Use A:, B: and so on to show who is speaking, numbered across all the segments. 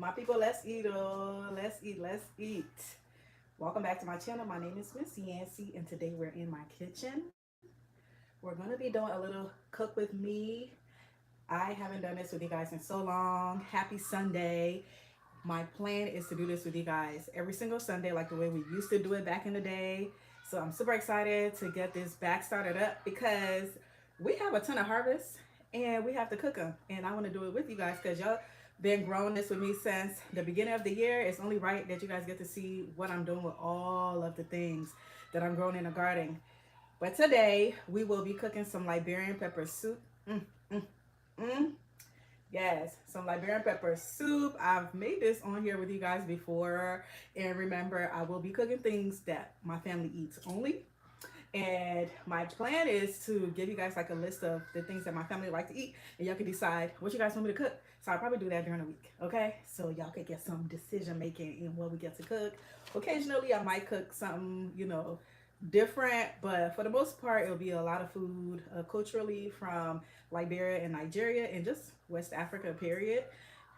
A: My people, let's eat. Oh, let's eat. Let's eat. Welcome back to my channel. My name is Miss Yancy, and today we're in my kitchen. We're gonna be doing a little cook with me. I haven't done this with you guys in so long. Happy Sunday. My plan is to do this with you guys every single Sunday, like the way we used to do it back in the day. So I'm super excited to get this back started up because we have a ton of harvests and we have to cook them. And I want to do it with you guys because y'all been growing this with me since the beginning of the year. It's only right that you guys get to see what I'm doing with all of the things that I'm growing in the garden. But today we will be cooking some Liberian pepper soup. Mm, mm, mm. Yes, some Liberian pepper soup. I've made this on here with you guys before. And remember, I will be cooking things that my family eats only. And my plan is to give you guys like a list of the things that my family like to eat. And y'all can decide what you guys want me to cook. So I'll probably do that during the week, okay? So y'all can get some decision making in what we get to cook. Occasionally, I might cook something, different, but for the most part it'll be a lot of food culturally from Liberia and Nigeria and just West Africa period.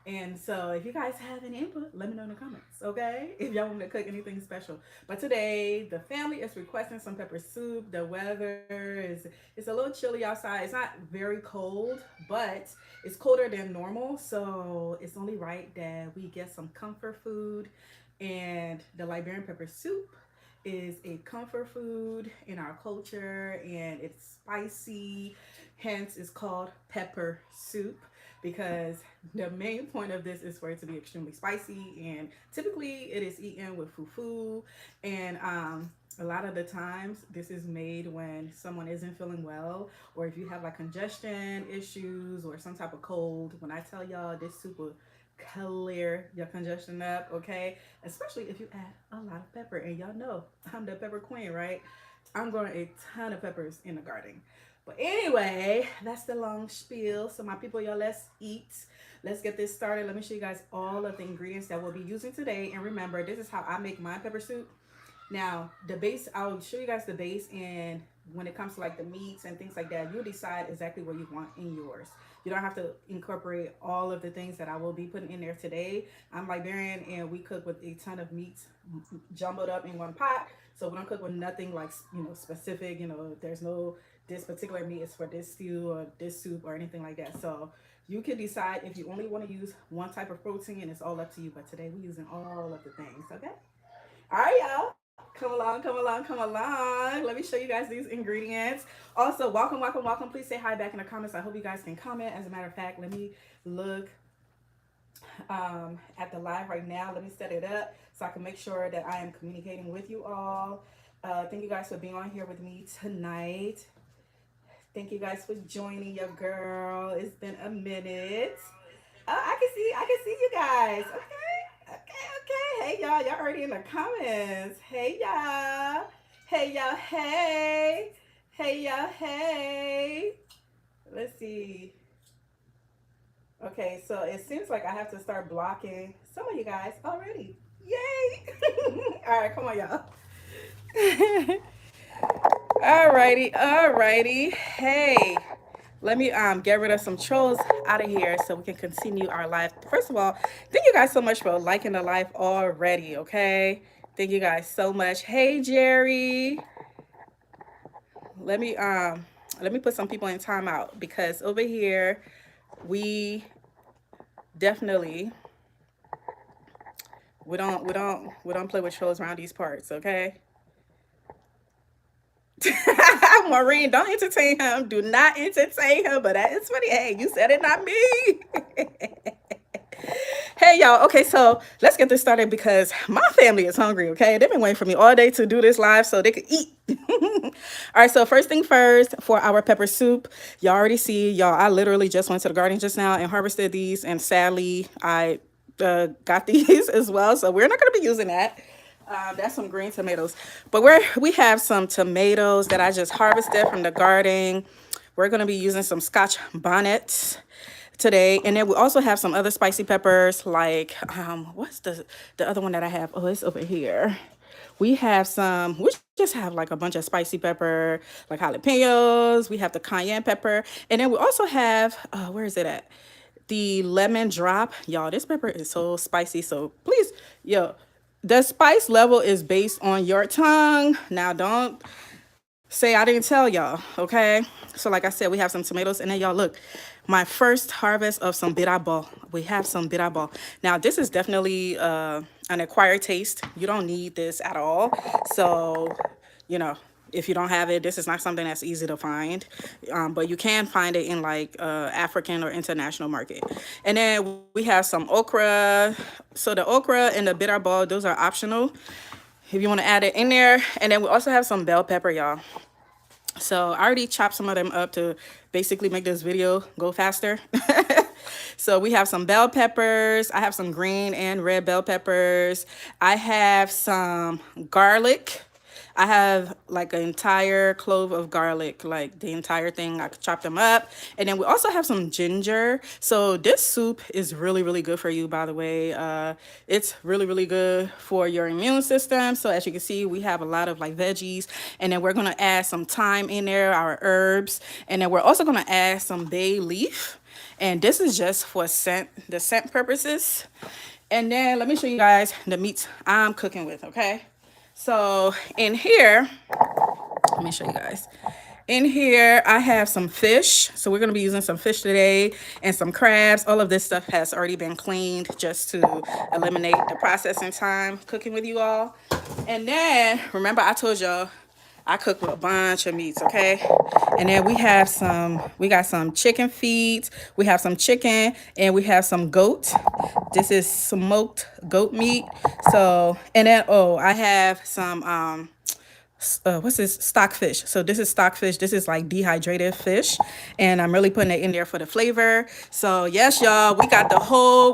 A: And so if you guys have any input, let me know in the comments, okay? If y'all want me to cook anything special. But today the family is requesting some pepper soup. The weather is it's a little chilly outside. It's not very cold, but it's colder than normal, so it's only right that we get some comfort food. And the Liberian pepper soup is a comfort food in our culture, and it's spicy, hence it's called pepper soup because the main point of this is for it to be extremely spicy. And typically it is eaten with fufu. And a lot of the times this is made when someone isn't feeling well, or if you have like congestion issues or some type of cold. When I tell y'all, this soup will clear your congestion up, okay? Especially if you add a lot of pepper. And y'all know I'm the pepper queen, right? I'm growing a ton of peppers in the garden. But anyway, that's the long spiel. So my people, y'all, let's eat. Let's get this started. Let me show you guys all of the ingredients that we'll be using today. And remember, this is how I make my pepper soup. Now, the base, I'll show you guys the base, and when it comes to like the meats and things like that, you'll decide exactly what you want in yours. You don't have to incorporate all of the things that I will be putting in there today. I'm Liberian and we cook with a ton of meats jumbled up in one pot. So we don't cook with nothing like, specific, there's no, this particular meat is for this stew or this soup or anything like that. So you can decide if you only want to use one type of protein, and it's all up to you. But today we're using all of the things, okay? All right, y'all. Come along, come along, come along. Let me show you guys these ingredients. Also, welcome, welcome, welcome. Please say hi back in the comments. I hope you guys can comment. As a matter of fact, let me look at the live right now. Let me set it up so I can make sure that I am communicating with you all. Thank you guys for being on here with me tonight. Thank you guys for joining your girl. It's been a minute. Oh, I can see you guys. Okay, okay. Hey y'all, y'all already in the comments. Hey y'all. Hey y'all, hey. Hey y'all, hey. Let's see. Okay, so it seems like I have to start blocking some of you guys already. Yay! All right, come on, y'all. Alrighty, alrighty. Hey, let me get rid of some trolls out of here so we can continue our live. First of all, thank you guys so much for liking the live already, okay? Thank you guys so much. Hey Jerry. Let me put some people in timeout because over here we definitely we don't play with trolls around these parts, okay? Maureen, don't entertain him. Do not entertain him. But that is funny. Hey, you said it, not me. Hey, y'all. Okay, so let's get this started because my family is hungry, okay? They've been waiting for me all day to do this live so they could eat. All right, so first thing first, for our pepper soup, y'all already see, y'all, I literally just went to the garden just now and harvested these, and sadly, I got these as well, so we're not going to be using that. That's some green tomatoes. But we have some tomatoes that I just harvested from the garden. We're going to be using some Scotch bonnets today. And then we also have some other spicy peppers like, what's the other one that I have? Oh, it's over here. We just have like a bunch of spicy pepper, like jalapenos. We have the cayenne pepper. And then we also have, where is it at? the lemon drop. Y'all, this pepper is so spicy. So please, yo, the spice level is based on your tongue. Now, don't say I didn't tell y'all, okay? So like I said, we have some tomatoes, and then y'all look, my first harvest of some birabo. We have some birabo. Now this is definitely an acquired taste. You don't need this at all. So, you know, if you don't have it, this is not something that's easy to find. But you can find it in like African or international market. And then we have some okra. So the okra and the birabo, those are optional if you want to add it in there. And then we also have some bell pepper, y'all. So I already chopped some of them up to basically make this video go faster. So we have some bell peppers. I have some green and red bell peppers. I have some garlic. I have like an entire clove of garlic, like the entire thing. I could chop them up. And then we also have some ginger. So this soup is really, really good for you, by the way. It's really, really good for your immune system. So as you can see, we have a lot of like veggies. And then we're going to add some thyme in there, our herbs. And then we're also going to add some bay leaf. And this is just for the scent purposes. And then let me show you guys the meats I'm cooking with, okay? So in here, let me show you guys. In here, I have some fish. So we're going to be using some fish today and some crabs. All of this stuff has already been cleaned just to eliminate the processing time cooking with you all. And then, remember I told y'all, I cook with a bunch of meats, okay? And then we got some chicken feet, we have some chicken, and we have some goat. This is smoked goat meat. So, and then, oh, I have some, what's this, stockfish. So this is stockfish. This is like dehydrated fish, and I'm really putting it in there for the flavor. So yes, y'all, we got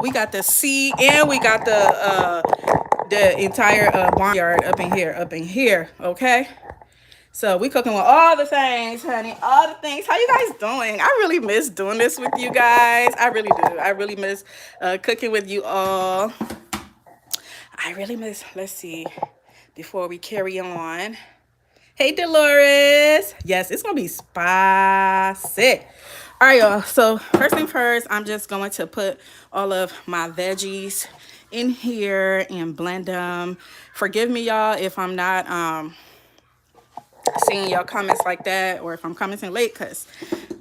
A: we got the sea, and we got the entire barnyard up in here, okay? So we cooking with all the things, honey, all the things. How you guys doing? I really miss doing this with you guys. I really do. I really miss cooking with you all. I really miss, let's see, before we carry on. Hey, Dolores. Yes, it's going to be spicy. All right, y'all. So first thing first, I'm just going to put all of my veggies in here and blend them. Forgive me, y'all, if I'm not seeing y'all comments like that, or if I'm commenting late, because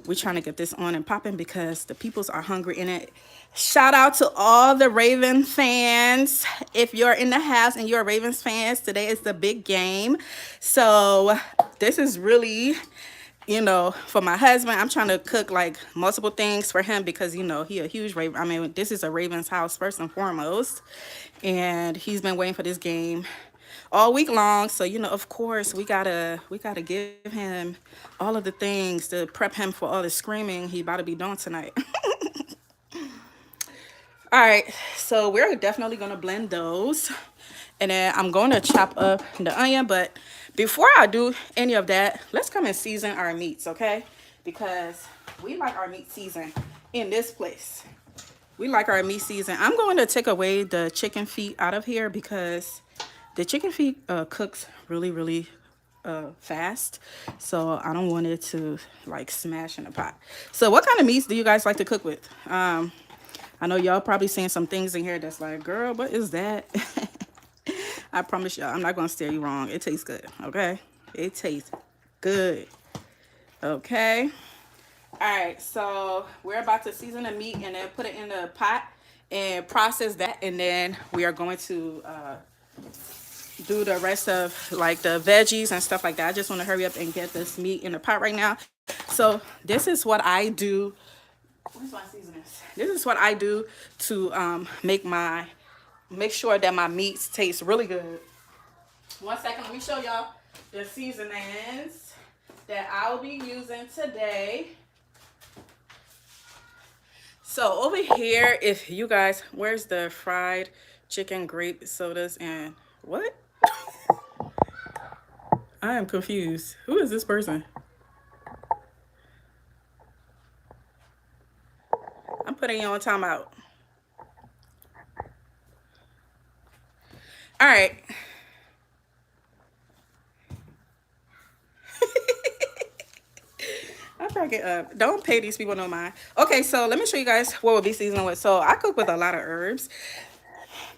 A: we're trying to get this on and popping because the peoples are hungry in it. Shout out to all the Ravens fans. If you're in the house and you're Ravens fans, today is the big game. So this is really, you know, for my husband. I'm trying to cook like multiple things for him because, you know, he a huge Raven. I mean, this is a Ravens house first and foremost, and he's been waiting for this game all week long. So, you know, of course, we gotta give him all of the things to prep him for all the screaming he about to be doing tonight. All right, so we're definitely gonna blend those, and then I'm going to chop up the onion. But before I do any of that, let's come and season our meats, okay? Because we like our meat seasoned in this place. We like our meat seasoned. I'm going to take away the chicken feet out of here because the chicken feet cooks really, really fast. So I don't want it to like smash in the pot. So what kind of meats do you guys like to cook with? I know y'all probably seeing some things in here that's like, girl, what is that? I promise y'all, I'm not going to steer you wrong. It tastes good, okay? It tastes good, okay? All right, so we're about to season the meat and then put it in the pot and process that. And then we are going to do the rest of like the veggies and stuff like that. I just want to hurry up and get this meat in the pot right now. So this is what I do. Where's my seasonings? This is what I do to make sure that my meats taste really good. 1 second, let me show y'all the seasonings that I'll be using today. So over here, if you guys, where's the fried chicken, grape sodas, and what? I am confused. Who is this person? I'm putting you on timeout. All right. I cracking up. Don't pay these people no mind. Okay, so let me show you guys what we'll be seasoning with. So I cook with a lot of herbs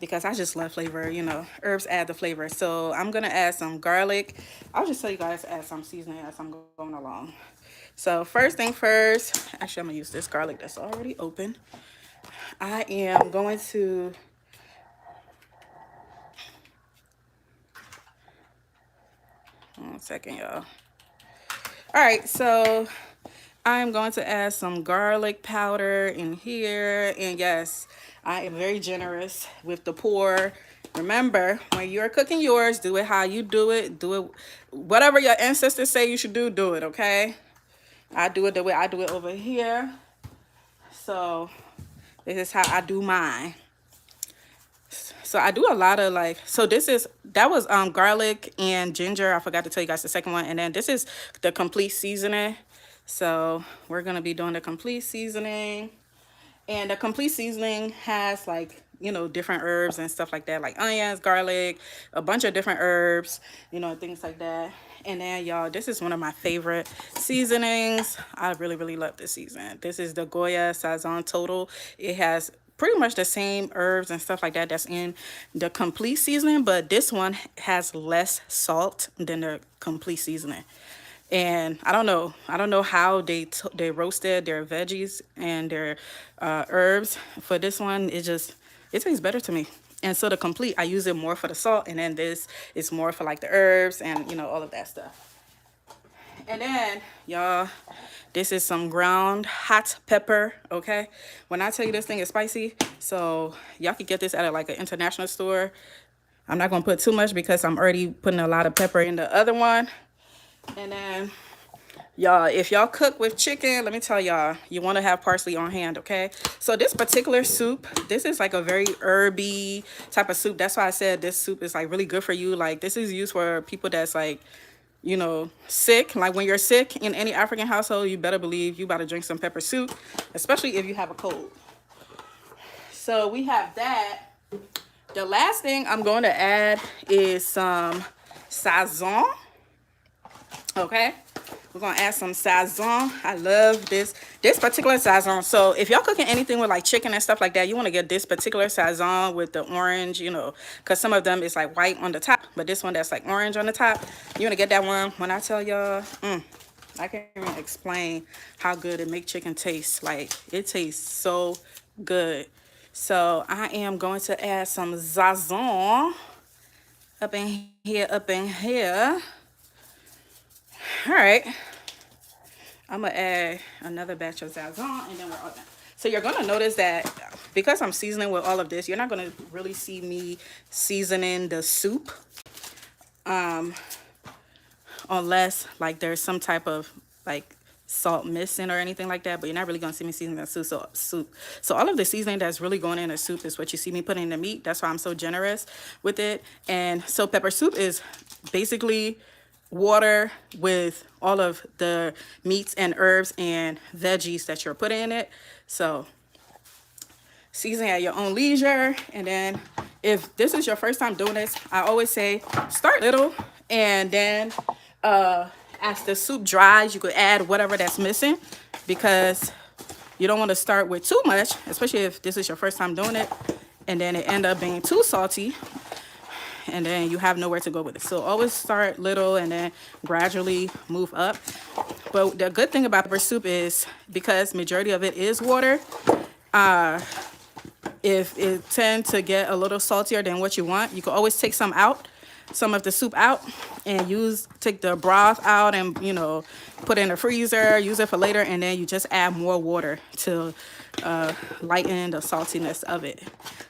A: because I just love flavor. You know, herbs add the flavor. So I'm gonna add some garlic. I'll just tell you guys to add some seasoning as I'm going along. So first thing first, actually I'm gonna use this garlic that's already open. I am going to one second, y'all. All right, so I'm going to add some garlic powder in here. And yes, I am very generous with the pour. Remember, when you're cooking yours, do it how you do it. Do it whatever your ancestors say you should do it, okay? I do it the way I do it over here. So this is how I do mine. So I do a lot of like, so that was garlic and ginger. I forgot to tell you guys the second one. And then this is the complete seasoning. So we're going to be doing the complete seasoning. And the complete seasoning has like, you know, different herbs and stuff like that, like onions, garlic, a bunch of different herbs, you know, things like that. And then y'all, this is one of my favorite seasonings. I really, really love this season. This is the Goya Sazon Total. It has pretty much the same herbs and stuff like that that's in the complete seasoning, but this one has less salt than the complete seasoning. And I don't know how they roasted their veggies and their herbs. For this one, it tastes better to me. And so the complete, I use it more for the salt, and then this is more for like the herbs and, you know, all of that stuff. And then y'all, this is some ground hot pepper. Okay, when I tell you this thing is spicy, so y'all could get this at like an international store. I'm not gonna put too much because I'm already putting a lot of pepper in the other one. And then y'all, if y'all cook with chicken, let me tell y'all, you want to have parsley on hand. Okay, so this particular soup, this is like a very herby type of soup. That's why I said this soup is like really good for you. Like this is used for people that's like, you know, sick. Like when you're sick in any African household, you better believe you about to drink some pepper soup, especially if you have a cold. So we have that. The last thing I'm going to add is some sazon. Okay, we're gonna add some sazon. I love this particular sazon. So if y'all cooking anything with like chicken and stuff like that, you want to get this particular sazon with the orange, you know, because some of them is like white on the top, but this one that's like orange on the top, you want to get that one. When I tell y'all, I can't even explain how good it make chicken taste. Like it tastes so good. So I am going to add some sazon up in here. All right, I'm gonna add another batch of sazon and then we're all done. So you're gonna notice that because I'm seasoning with all of this, you're not gonna really see me seasoning the soup unless like there's some type of like salt missing or anything like that, but you're not really gonna see me seasoning the soup. So all of the seasoning that's really going in the soup is what you see me putting in the meat. That's why I'm so generous with it. And so pepper soup is basically water with all of the meats and herbs and veggies that you're putting in it. So season at your own leisure. And then if this is your first time doing this, I always say start little, and then as the soup dries, you could add whatever that's missing, because you don't want to start with too much, especially if this is your first time doing it, and then it end up being too salty, and then you have nowhere to go with it. So always start little and then gradually move up. But the good thing about pepper soup is because majority of it is water, if it tends to get a little saltier than what you want, you can always take some of the soup out, and take the broth out and, you know, put it in the freezer, use it for later, and then you just add more water to lighten the saltiness of it.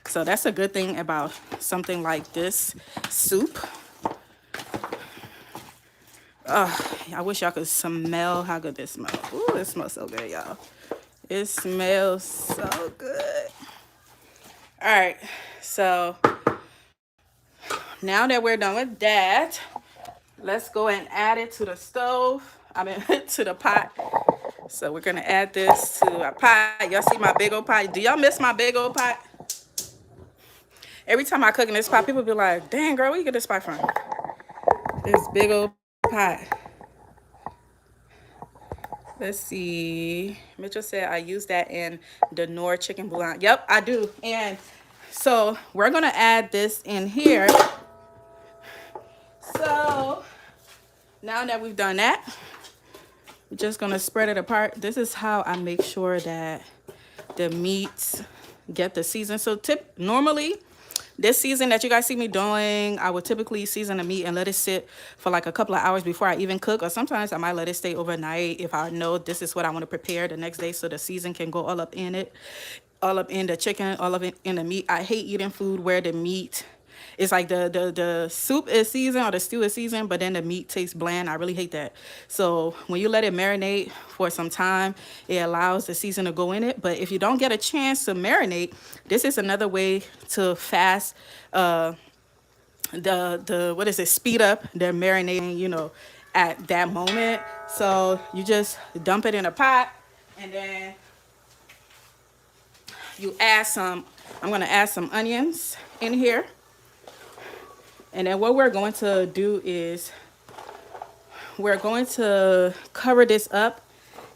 A: So that's a good thing about something like this soup. I wish y'all could smell how good this smells. Ooh, it smells so good, y'all. It smells so good. All right, so now that we're done with that, let's go and add it to the stove. To the pot. So we're gonna add this to a pot. Y'all see my big old pot? Do y'all miss my big old pot? Every time I cook in this pot, people be like, dang girl, where you get this pot from? This big old pot. Let's see. Mitchell said I use that in the Nor chicken bouillon. Yep, I do. And so we're gonna add this in here. So now that we've done that, we're just gonna spread it apart. This is how I make sure that the meats get the season. So normally this season that you guys see me doing, I would typically season the meat and let it sit for like a couple of hours before I even cook. Or sometimes I might let it stay overnight if I know this is what I want to prepare the next day, so the season can go all up in it, all up in the chicken, all of it in the meat. I hate eating food where the meat it's like the soup is seasoned or the stew is seasoned, but then the meat tastes bland. I really hate that. So when you let it marinate for some time, it allows the season to go in it. But if you don't get a chance to marinate, this is another way to fast the what is it, speed up the marinating, you know, at that moment. So you just dump it in a pot, and then you add some, I'm gonna add some onions in here. And then what we're going to do is we're going to cover this up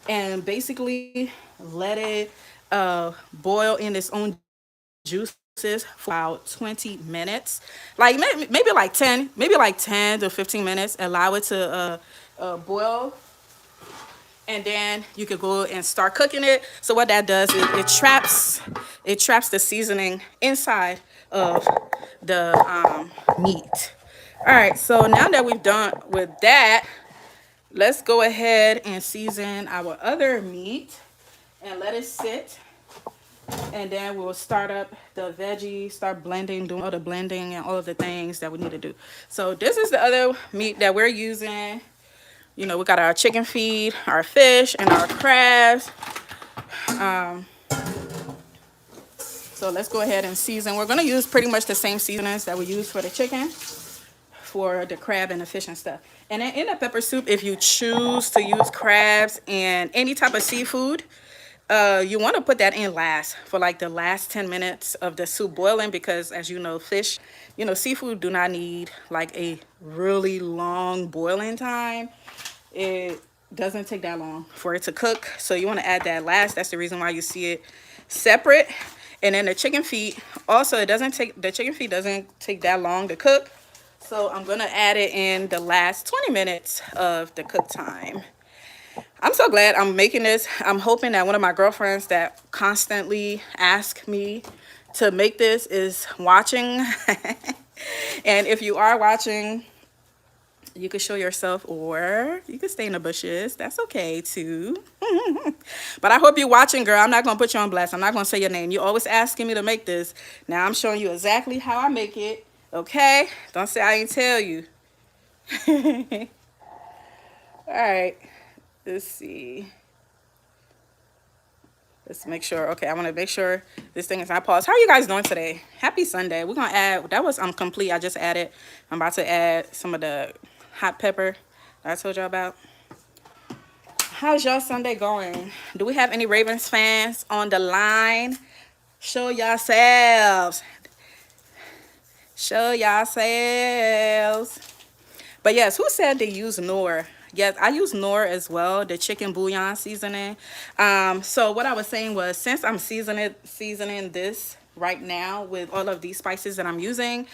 A: and basically let it boil in its own juices for about 20 minutes. Like maybe like 10 to 15 minutes. Allow it to boil, and then you could go and start cooking it. So what that does is it traps the seasoning inside of the meat. All right, so now that we've done with that, let's go ahead and season our other meat and let it sit. And then we'll start up the veggies, start blending, doing all the blending and all of the things that we need to do. So this is the other meat that we're using. You know, we got our chicken feet, our fish, and our crabs. So let's go ahead and season. We're going to use pretty much the same seasonings that we use for the chicken, for the crab and the fish and stuff. And then in the pepper soup, if you choose to use crabs and any type of seafood, you want to put that in last, for like the last 10 minutes of the soup boiling, because as you know, fish, you know, seafood do not need like a really long boiling time. It doesn't take that long for it to cook. So you want to add that last. That's the reason why you see it separate. And then the chicken feet, also the chicken feet doesn't take that long to cook. So I'm going to add it in the last 20 minutes of the cook time. I'm so glad I'm making this. I'm hoping that one of my girlfriends that constantly ask me to make this is watching. And if you are watching, you could show yourself, or you could stay in the bushes. That's okay too. But I hope you're watching, girl. I'm not going to put you on blast. I'm not going to say your name. You're always asking me to make this. Now I'm showing you exactly how I make it. Okay? Don't say I ain't tell you. All right. Let's see. Let's make sure. Okay, I want to make sure this thing is not paused. How are you guys doing today? Happy Sunday. We're going to add, that was complete. I just added, I'm about to add some of the hot pepper that I told y'all about. How's your Sunday going? Do we have any Ravens fans on the line? Show yourselves. Show yourselves. But yes, who said they use Knorr? Yes, I use Knorr as well, the chicken bouillon seasoning. So what I was saying was, since I'm seasoning this right now with all of these spices that I'm using,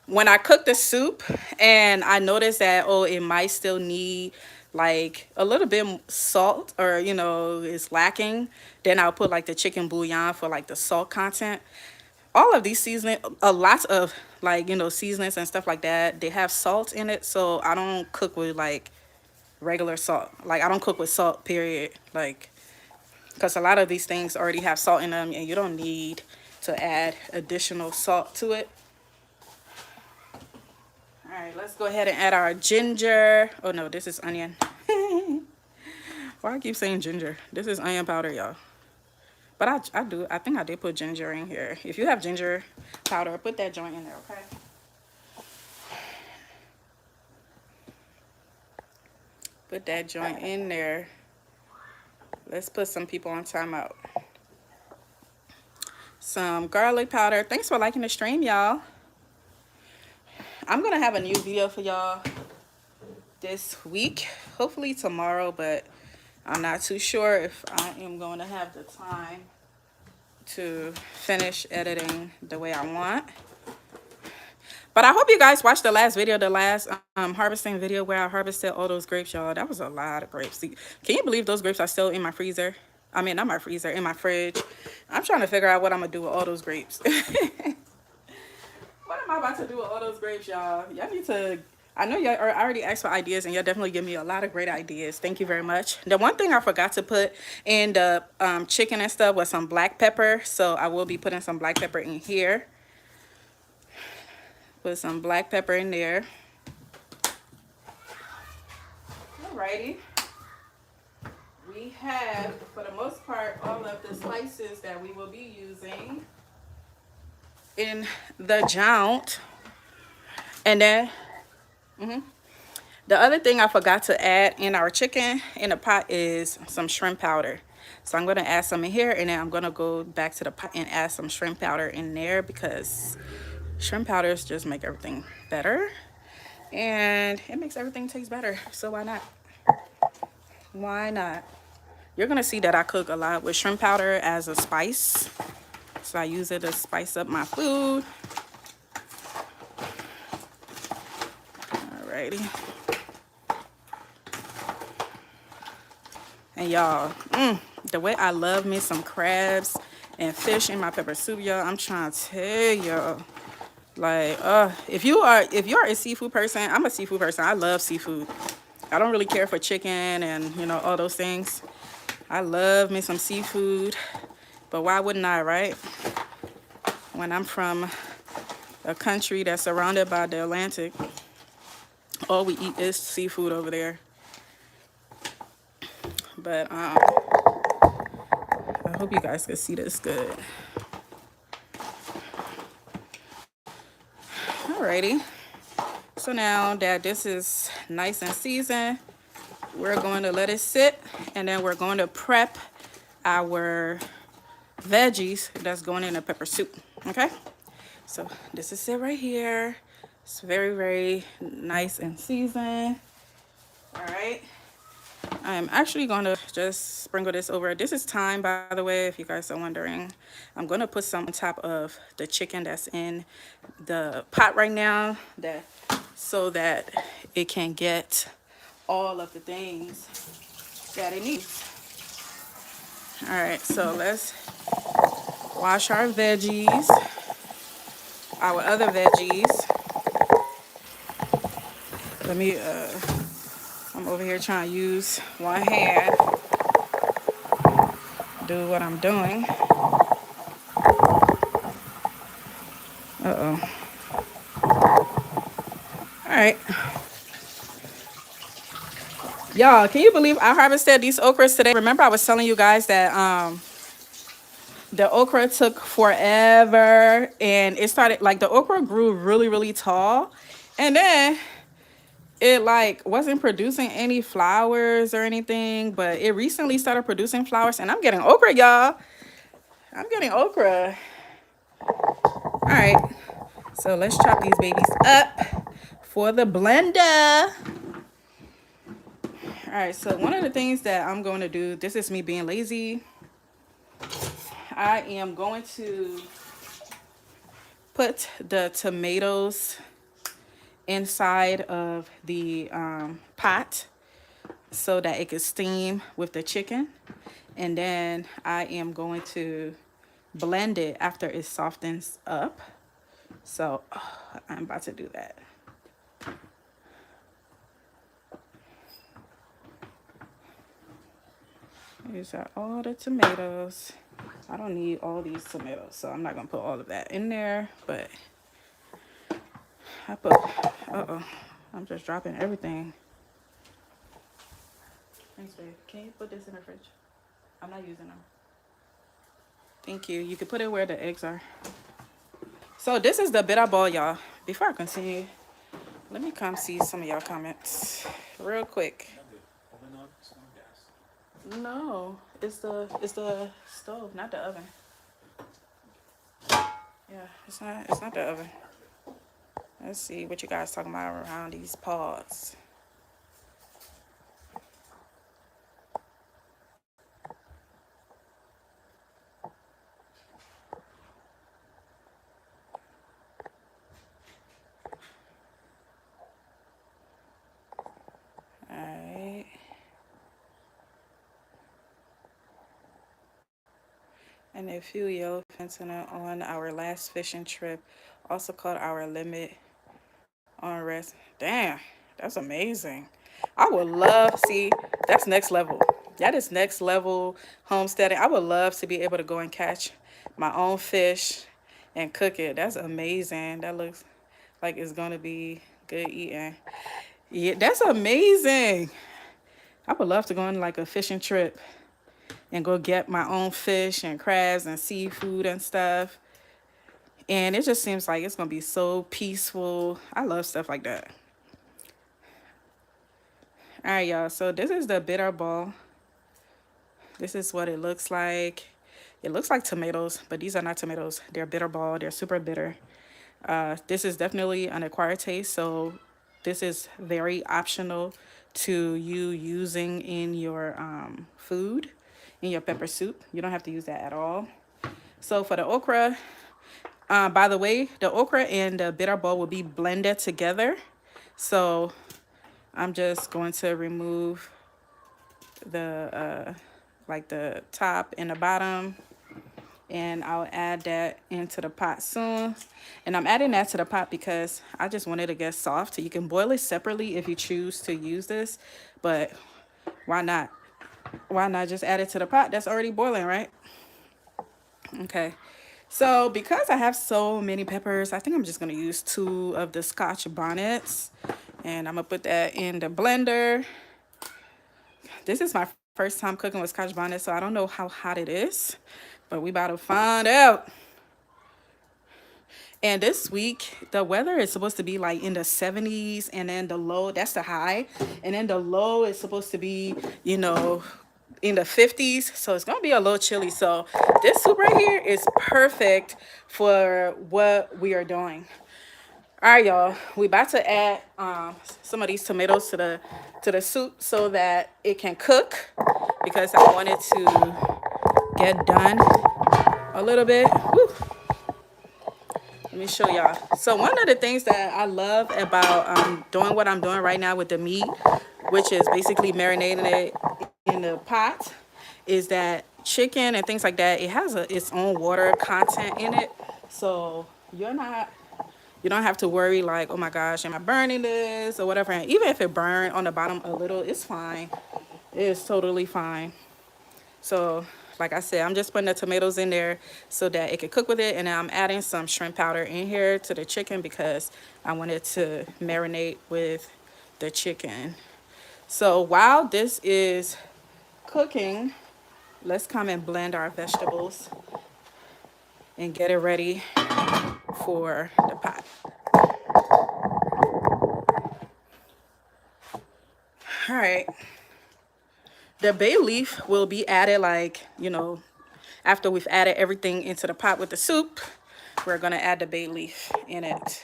A: when I cook the soup and I notice that, oh, it might still need like a little bit salt, or you know, it's lacking, then I'll put like the chicken bouillon for like the salt content. All of these seasoning, a lot of like, you know, seasonings and stuff like that, they have salt in it. So I don't cook with like regular salt. Like I don't cook with salt, period. Like, because a lot of these things already have salt in them and you don't need to add additional salt to it. All right, let's go ahead and add our ginger. Oh no, this is onion. Why I keep saying ginger? This is onion powder, y'all. But I think I did put ginger in here. If you have ginger powder, put that joint in there, okay? Put that joint in there. Let's put some people on timeout. Some garlic powder. Thanks for liking the stream, y'all. I'm going to have a new video for y'all this week, hopefully tomorrow, but I'm not too sure if I am going to have the time to finish editing the way I want. But I hope you guys watched the last video, the last harvesting video where I harvested all those grapes, y'all. That was a lot of grapes. See, can you believe those grapes are still in my freezer? I mean, not my freezer, in my fridge. I'm trying to figure out what I'm going to do with all those grapes. What am I about to do with all those grapes, y'all? Y'all need to... I know y'all already asked for ideas, and y'all definitely give me a lot of great ideas. Thank you very much. The one thing I forgot to put in the chicken and stuff was some black pepper. So I will be putting some black pepper in here. Put some black pepper in there. Alrighty. We have, for the most part, all of the spices that we will be using in the jount. And then the other thing I forgot to add in our chicken in the pot is some shrimp powder. So I'm going to add some in here, and then I'm going to go back to the pot and add some shrimp powder in there because shrimp powders just make everything better. And it makes everything taste better. So why not? Why not? You're going to see that I cook a lot with shrimp powder as a spice. So I use it to spice up my food. Alrighty. And y'all, the way I love me some crabs and fish in my pepper soup, y'all, I'm trying to tell y'all. Like, if you are a seafood person, I'm a seafood person. I love seafood. I don't really care for chicken and, you know, all those things. I love me some seafood. But why wouldn't I, right? When I'm from a country that's surrounded by the Atlantic, all we eat is seafood over there. But I hope you guys can see this good. Alrighty. So now that this is nice and seasoned, we're going to let it sit, and then we're going to prep our veggies that's going in the pepper soup. Okay? So this is it right here. It's very, very nice and seasoned. All right. I'm actually going to just sprinkle this over. This is thyme, by the way, if you guys are wondering. I'm going to put some on top of the chicken that's in the pot right now, so that it can get all of the things that it needs. All right, so let's wash our veggies, our other veggies. Let me, I'm over here trying to use one hand, do what I'm doing. Uh-oh. All right. Y'all, can you believe I harvested these okras today? Remember I was telling you guys that the okra took forever, and it started, like, the okra grew really, really tall, and then it, like, wasn't producing any flowers or anything, but it recently started producing flowers, and I'm getting okra, y'all. I'm getting okra. All right, so let's chop these babies up for the blender. All right, so one of the things that I'm going to do, this is me being lazy. I am going to put the tomatoes inside of the pot so that it can steam with the chicken. And then I am going to blend it after it softens up. So I'm about to do that. These are all the tomatoes. I don't need all these tomatoes, so I'm not gonna put all of that in there, but I put, I'm just dropping everything. Thanks, babe. Can you put this in the fridge? I'm not using them. Thank you. You can put it where the eggs are. So this is the bitter ball, y'all. Before I continue, let me come see some of y'all comments real quick. No, it's the stove, not the oven. Yeah, it's not the oven. Let's see what you guys talking about around these pods. and a few yellow fentanyl on our last fishing trip, also called our limit on rest. Damn, that's amazing. I would love, see, that's next level. That is next level homesteading. I would love to be able to go and catch my own fish and cook it. That's amazing. That looks like it's going to be good eating. Yeah, that's amazing. I would love to go on like a fishing trip and go get my own fish and crabs and seafood and stuff. And it just seems like it's going to be so peaceful. I love stuff like that. All right, y'all. So this is the bitter ball. This is what it looks like. It looks like tomatoes, but these are not tomatoes. They're bitter ball. They're super bitter. This is definitely an acquired taste, so this is very optional to you using in your food, in your pepper soup. You don't have to use that at all. So for the okra, by the way, the okra and the bitter ball will be blended together. So I'm just going to remove the like the top and the bottom, and I'll add that into the pot soon. And I'm adding that to the pot because I just want it to get soft. You can boil it separately if you choose to use this, but why not? Why not just add it to the pot that's already boiling, right? Okay. So because I have so many peppers, I think I'm just going to use 2 of the Scotch bonnets, and I'm going to put that in the blender. This is my first time cooking with Scotch bonnets, so I don't know how hot it is, but we about to find out. And this week, the weather is supposed to be like in the 70s, and then the low, that's the high. And then the low is supposed to be, you know, in the 50s. So it's going to be a little chilly. So this soup right here is perfect for what we are doing. All right, y'all, we about to add some of these tomatoes to the soup so that it can cook, because I want it to get done a little bit. Woo. Let me show y'all. So one of the things that I love about doing what I'm doing right now with the meat, which is basically marinating it in the pot, is that chicken and things like that, it has its own water content in it. So you don't have to worry like, oh my gosh, am I burning this or whatever. And even if it burned on the bottom a little, it's fine. It's totally fine. So like I said, I'm just putting the tomatoes in there so that it can cook with it. And I'm adding some shrimp powder in here to the chicken because I want it to marinate with the chicken. So while this is cooking, let's come and blend our vegetables and get it ready for the pot. All right. The bay leaf will be added like, you know, after we've added everything into the pot with the soup, we're going to add the bay leaf in it.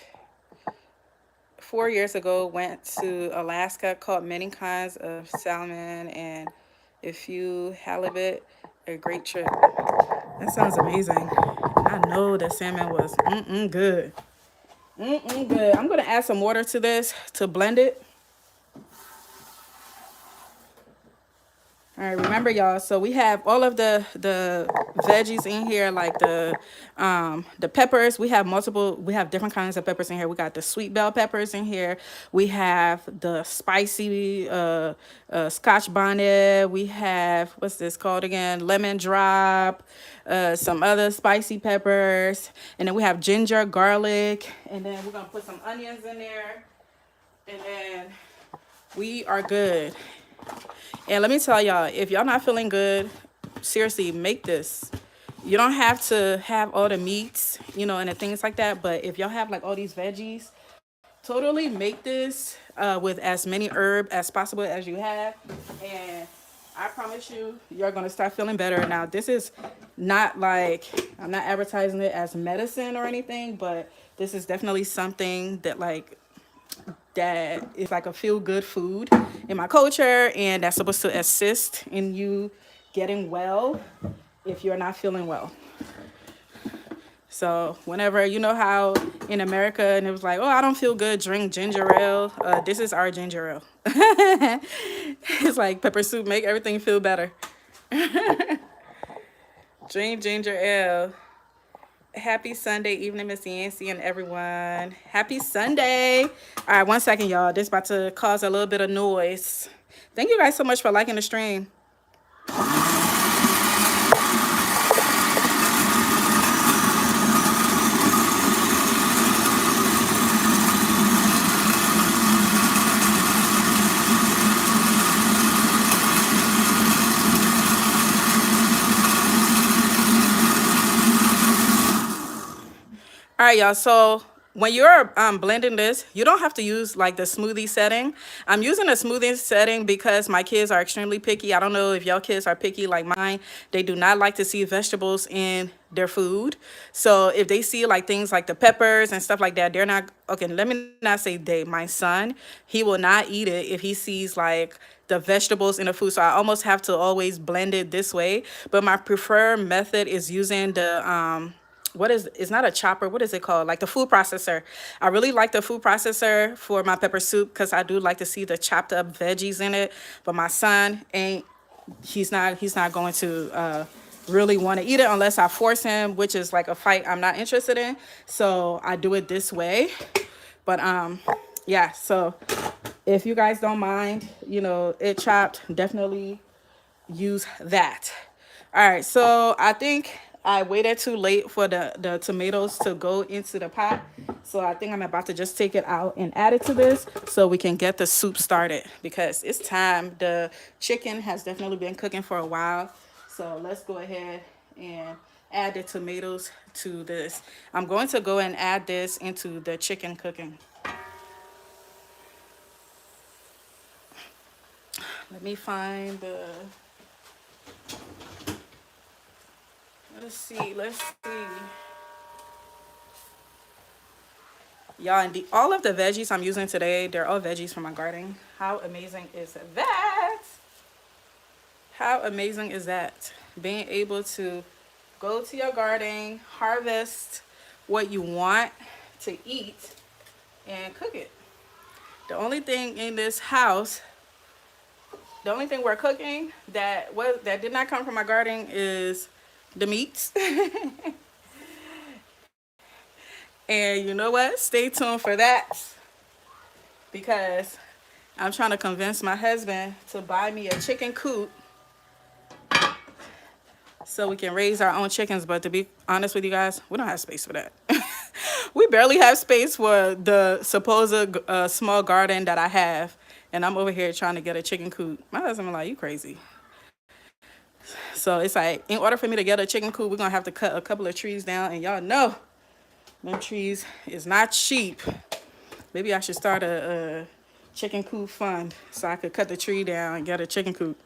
A: 4 years ago, went to Alaska, caught many kinds of salmon and a few halibut. A great trip. That sounds amazing. I know the salmon was good. Good. I'm going to add some water to this to blend it. All right, remember y'all, so we have all of the veggies in here, like the peppers. We have different kinds of peppers in here. We got the sweet bell peppers in here. We have the spicy Scotch bonnet. We have, what's this called again? Lemon drop, some other spicy peppers. And then we have ginger, garlic, and then we're gonna put some onions in there. And then we are good. And let me tell y'all, if y'all not feeling good, seriously, make this. You don't have to have all the meats, you know, and the things like that. But if y'all have like all these veggies, totally make this with as many herbs as possible as you have. And I promise you, you're going to start feeling better. Now, this is not like, I'm not advertising it as medicine or anything, but this is definitely something that that is like a feel-good food in my culture, and that's supposed to assist in you getting well if you're not feeling well. So whenever, you know how in America and it was like, oh, I don't feel good, drink ginger ale. This is our ginger ale. It's like pepper soup, make everything feel better. Drink ginger ale. Happy Sunday evening, Miss Yancy and everyone. Happy Sunday. All right, 1 second, y'all. This about to cause a little bit of noise. Thank you guys so much for liking the stream. All right, y'all. So when you're blending this, you don't have to use like the smoothie setting. I'm using a smoothie setting because my kids are extremely picky. I don't know if y'all kids are picky like mine. They do not like to see vegetables in their food. So if they see like things like the peppers and stuff like that, they're not, okay, let me not say they, my son, he will not eat it if he sees like the vegetables in the food. So I almost have to always blend it this way. But my preferred method is using the, what is, it's not a chopper, what is it called, like the food processor. I really like the food processor for my pepper soup because I do like to see the chopped up veggies in it. But my son ain't, he's not going to really want to eat it unless I force him, which is like a fight I'm not interested in. So I do it this way. But yeah, so if you guys don't mind, you know, it chopped, definitely use that. All right, so I think I waited too late for the tomatoes to go into the pot. So I think I'm about to just take it out and add it to this so we can get the soup started because it's time. The chicken has definitely been cooking for a while. So let's go ahead and add the tomatoes to this. I'm going to go and add this into the chicken cooking. Let me find the, let's see. Y'all, and all of the veggies I'm using today, they're all veggies from my garden. How amazing is that? How amazing is that? Being able to go to your garden, harvest what you want to eat, and cook it. The only thing in this house, the only thing we're cooking that did not come from my garden is the meats. And you know what? Stay tuned for that because I'm trying to convince my husband to buy me a chicken coop so we can raise our own chickens. But to be honest with you guys, we don't have space for that. We barely have space for the supposed small garden that I have. And I'm over here trying to get a chicken coop. My husband was like, you crazy. So it's like, in order for me to get a chicken coop, we're going to have to cut a couple of trees down. And y'all know them trees is not cheap. Maybe I should start a chicken coop fund so I could cut the tree down and get a chicken coop.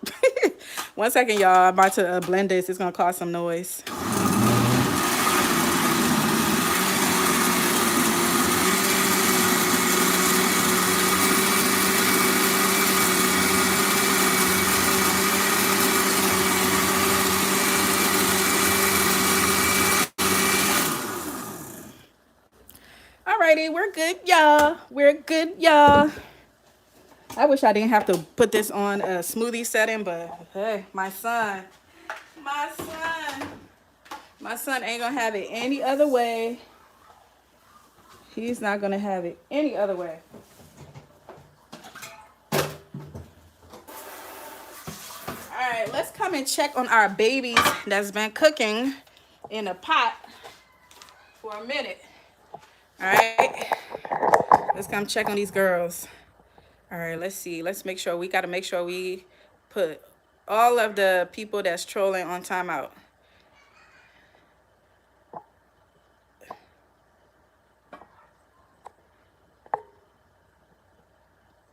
A: 1 second, y'all. I'm about to blend this. It's going to cause some noise. Alrighty, we're good, y'all. We're good, y'all. I wish I didn't have to put this on a smoothie setting, but hey, my son ain't gonna have it any other way. He's not gonna have it any other way. All right, let's come and check on our babies that's been cooking in a pot for a minute. All right, let's come check on these girls. All right, let's see. Let's make sure, we got to make sure we put all of the people that's trolling on timeout.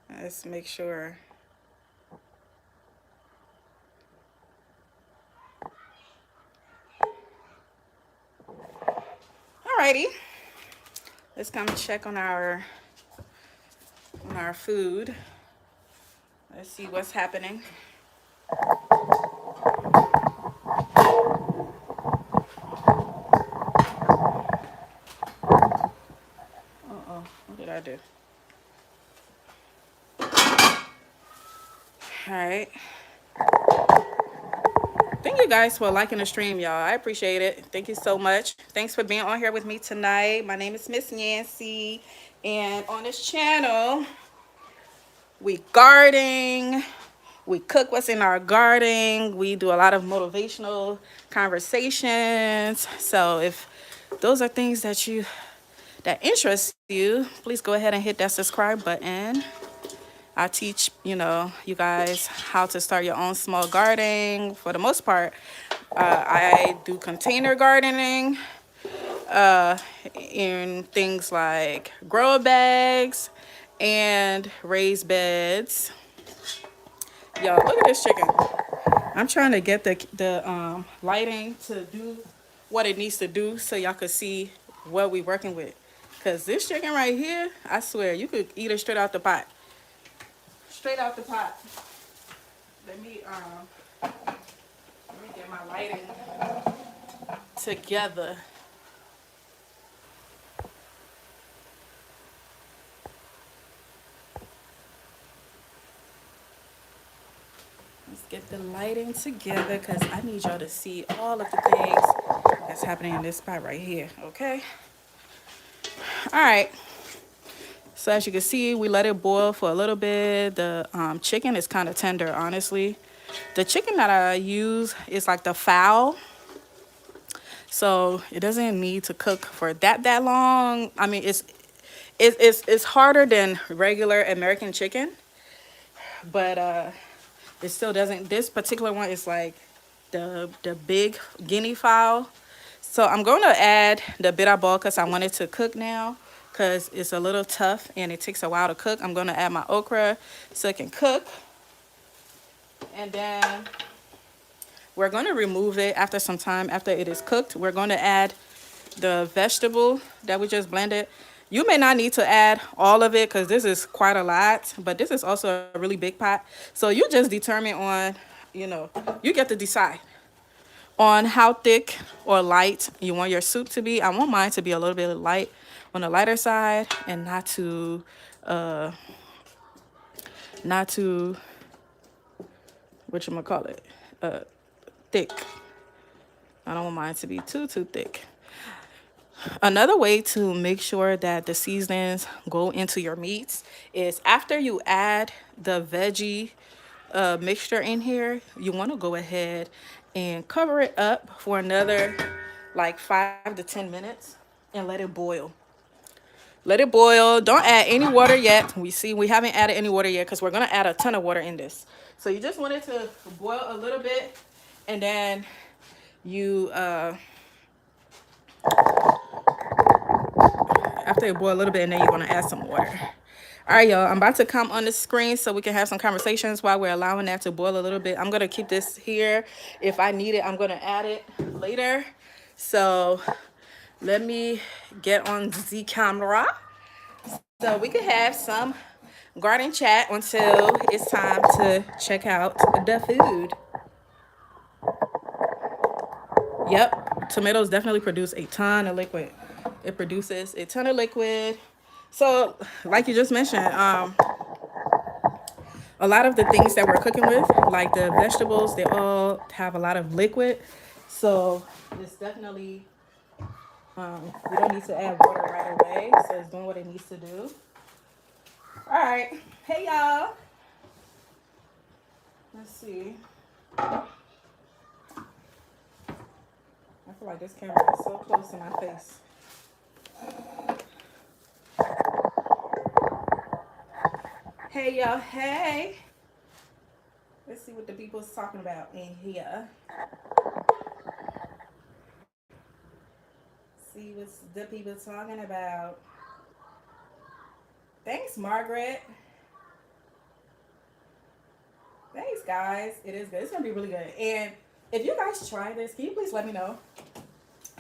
A: Let's make sure. Alrighty. Let's come check on our food. Let's see what's happening. Uh-oh, what did I do? All right. Thank you guys for liking the stream, y'all. I appreciate it. Thank you so much. Thanks for being on here with me tonight. My name is Miss Nancy, and on this channel, we gardening, we cook what's in our garden, we do a lot of motivational conversations. So if those are things that interest you, please go ahead and hit that subscribe button. I teach, you guys how to start your own small garden. For the most part, I do container gardening in things like grow bags and raised beds. Y'all, look at this chicken. I'm trying to get the lighting to do what it needs to do so y'all could see what we working with. Cause this chicken right here, I swear, you could eat it straight out the pot. Straight out the pot. Let me get my lighting together. Let's get the lighting together because I need y'all to see all of the things that's happening in this spot right here, okay? All right. So as you can see, we let it boil for a little bit. The chicken is kind of tender, honestly. The chicken that I use is like the fowl. So it doesn't need to cook for that long. I mean, it's harder than regular American chicken, but it still doesn't. This particular one is like the big guinea fowl. So I'm going to add the bitter ball because I want it to cook now because it's a little tough and it takes a while to cook. I'm going to add my okra so it can cook. And then we're going to remove it after some time. After it is cooked, we're going to add the vegetable that we just blended. You may not need to add all of it because this is quite a lot, but this is also a really big pot. So you just determine on, you get to decide on how thick or light you want your soup to be. I want mine to be a little bit light on the lighter side and not too whatchamacallit, thick. I don't want mine to be too thick. Another way to make sure that the seasonings go into your meats is after you add the veggie mixture in here, you want to go ahead and cover it up for another like 5 to 10 minutes and let it boil. Let it boil. Don't add any water yet. We haven't added any water yet because we're going to add a ton of water in this. So you just want it to boil a little bit, and then you after it boil a little bit, and then you're going to add some water. All right, y'all, I'm about to come on the screen so we can have some conversations while we're allowing that to boil a little bit. I'm going to keep this here. If I need it, I'm going to add it later. So let me get on the camera so we can have some garden chat until it's time to check out the food. Yep, tomatoes definitely produce a ton of liquid. It produces a ton of liquid. So, like you just mentioned, a lot of the things that we're cooking with, like the vegetables, they all have a lot of liquid. So, it's definitely, we don't need to add water right away. So, it's doing what it needs to do. All right. Hey, y'all. Let's see. I feel like this camera is so close to my face. Hey, y'all. Hey. Let's see what the people's talking about in here. See what the people talking about. Thanks, Margaret. Thanks, guys. It is good. It's going to be really good. And if you guys try this, can you please let me know?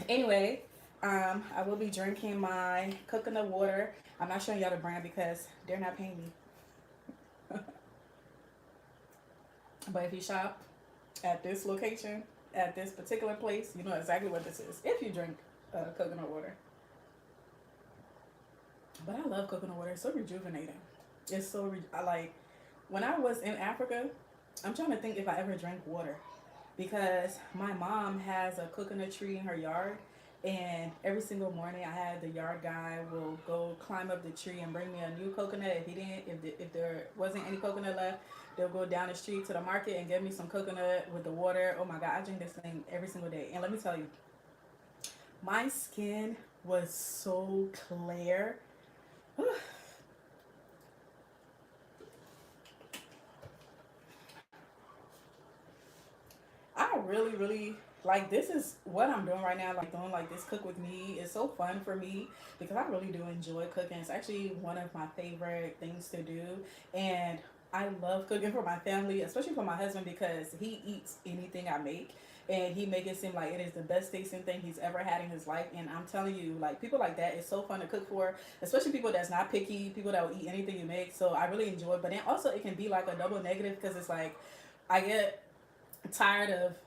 A: Anyway, I will be drinking my coconut water. I'm not showing y'all the brand because they're not paying me. But if you shop at this location, at this particular place, you know exactly what this is. If you drink coconut water. But I love coconut water. It's so rejuvenating. It's so, I like, when I was in Africa, I'm trying to think if I ever drank water. because my mom has a coconut tree in her yard. And every single morning, I had the yard guy will go climb up the tree and bring me a new coconut. If he didn't, if there wasn't any coconut left, they'll go down the street to the market and get me some coconut with the water. Oh my God, I drink this thing every single day. And let me tell you, my skin was so clear. I really, really like this is what I'm doing right now. Like doing like this cook with me is so fun for me because I really do enjoy cooking. It's actually one of my favorite things to do, and I love cooking for my family, especially for my husband because he eats anything I make. And he make it seem like it is the best tasting thing he's ever had in his life. And I'm telling you, like people like that is so fun to cook for, especially people that's not picky, people that will eat anything you make. So I really enjoy it. But then also it can be like a double negative because it's like I get tired of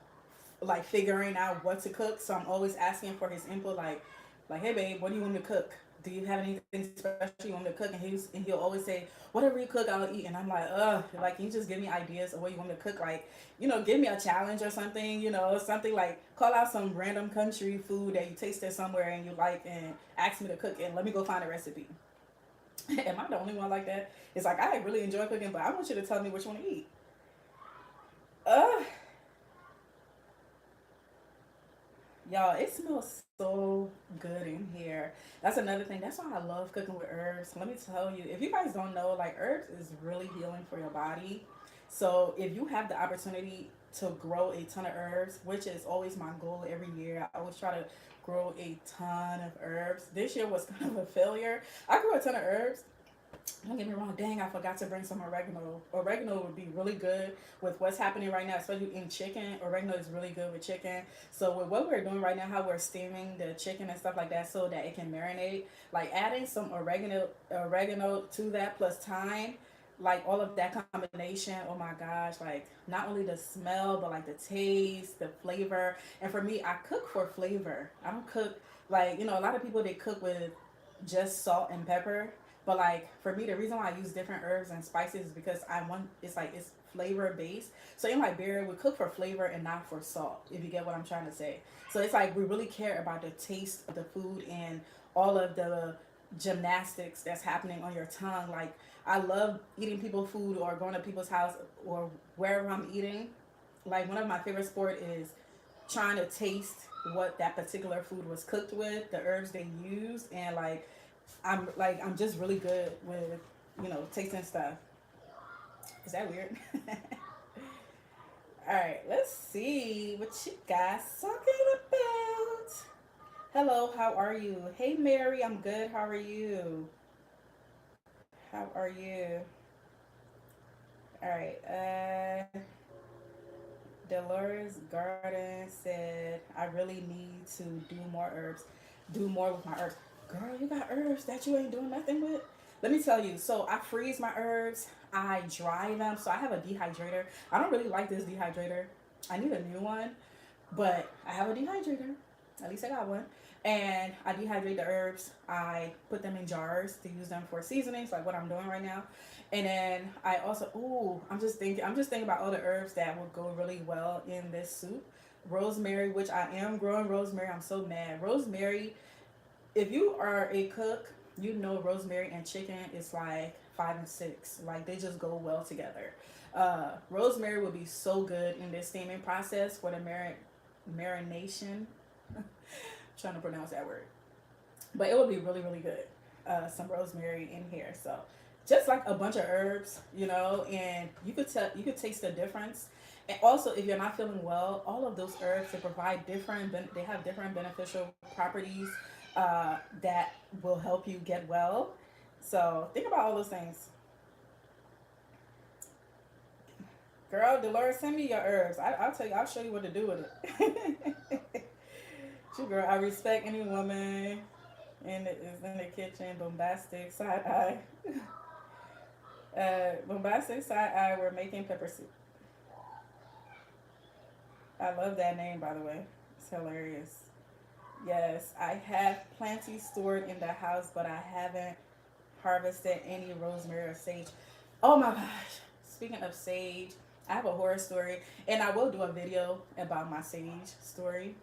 A: like figuring out what to cook. So I'm always asking for his input, like, hey babe, what do you want me to cook? Do you have anything special you want me to cook? And he'll always say, whatever you cook, I'll eat. And I'm like, ugh, like can you just give me ideas of what you want me to cook? Like, give me a challenge or something. Something like call out some random country food that you tasted somewhere and you like, and ask me to cook it. And let me go find a recipe. Am I the only one like that? It's like I really enjoy cooking, but I want you to tell me what you want to eat. Uh, Y'all, it smells so good in here. That's another thing. That's why I love cooking with herbs. Let me tell you, if you guys don't know, like herbs is really healing for your body. So if you have the opportunity to grow a ton of herbs, which is always my goal every year, I always try to grow a ton of herbs. This year was kind of a failure. I grew a ton of herbs, don't get me wrong, dang, I forgot to bring some oregano. Oregano would be really good with what's happening right now, especially in chicken. Oregano is really good with chicken. So with what we're doing right now, how we're steaming the chicken and stuff like that so that it can marinate, like adding some oregano to that plus thyme, like all of that combination, oh my gosh, like not only the smell but like the taste, the flavor. And for me, I cook for flavor. I don't cook like, a lot of people they cook with just salt and pepper, but like for me, the reason why I use different herbs and spices is because I want it's flavor based. So in Liberia, we cook for flavor and not for salt. If you get what I'm trying to say. So it's like we really care about the taste of the food and all of the gymnastics that's happening on your tongue. Like I love eating people food or going to people's house or wherever I'm eating. Like one of my favorite sport is trying to taste what that particular food was cooked with, the herbs they used, and I'm just really good with tasting stuff. Is that weird? All right, let's see what you guys talking about. Hello, how are you? Hey Mary, I'm good. How are you? How are you? All right. Dolores Garden said, I really need to do more herbs, do more with my herbs. Girl, you got herbs that you ain't doing nothing with? Let me tell you. So I freeze my herbs, I dry them. So I have a dehydrator. I don't really like this dehydrator. I need a new one, but I have a dehydrator. At least I got one. And I dehydrate the herbs. I put them in jars to use them for seasonings, like what I'm doing right now. And then I also, I'm just thinking about all the herbs that would go really well in this soup. Rosemary, which I am growing rosemary. I'm so mad. Rosemary, if you are a cook, you know rosemary and chicken is like five and six. Like they just go well together. Rosemary would be so good in this steaming process for the marination. Trying to pronounce that word, but it would be really really good. Some rosemary in here, so just like a bunch of herbs, and you could taste the difference. And also, if you're not feeling well, all of those herbs they have different beneficial properties that will help you get well. So think about all those things. Girl, Dolores, send me your herbs. I'll tell you. I'll show you what to do with it. True, girl. I respect any woman is in the kitchen. Bombastic side eye. Bombastic side eye. We're making pepper soup. I love that name, by the way. It's hilarious. Yes, I have plenty stored in the house, but I haven't harvested any rosemary or sage. Oh my gosh. Speaking of sage, I have a horror story, and I will do a video about my sage story.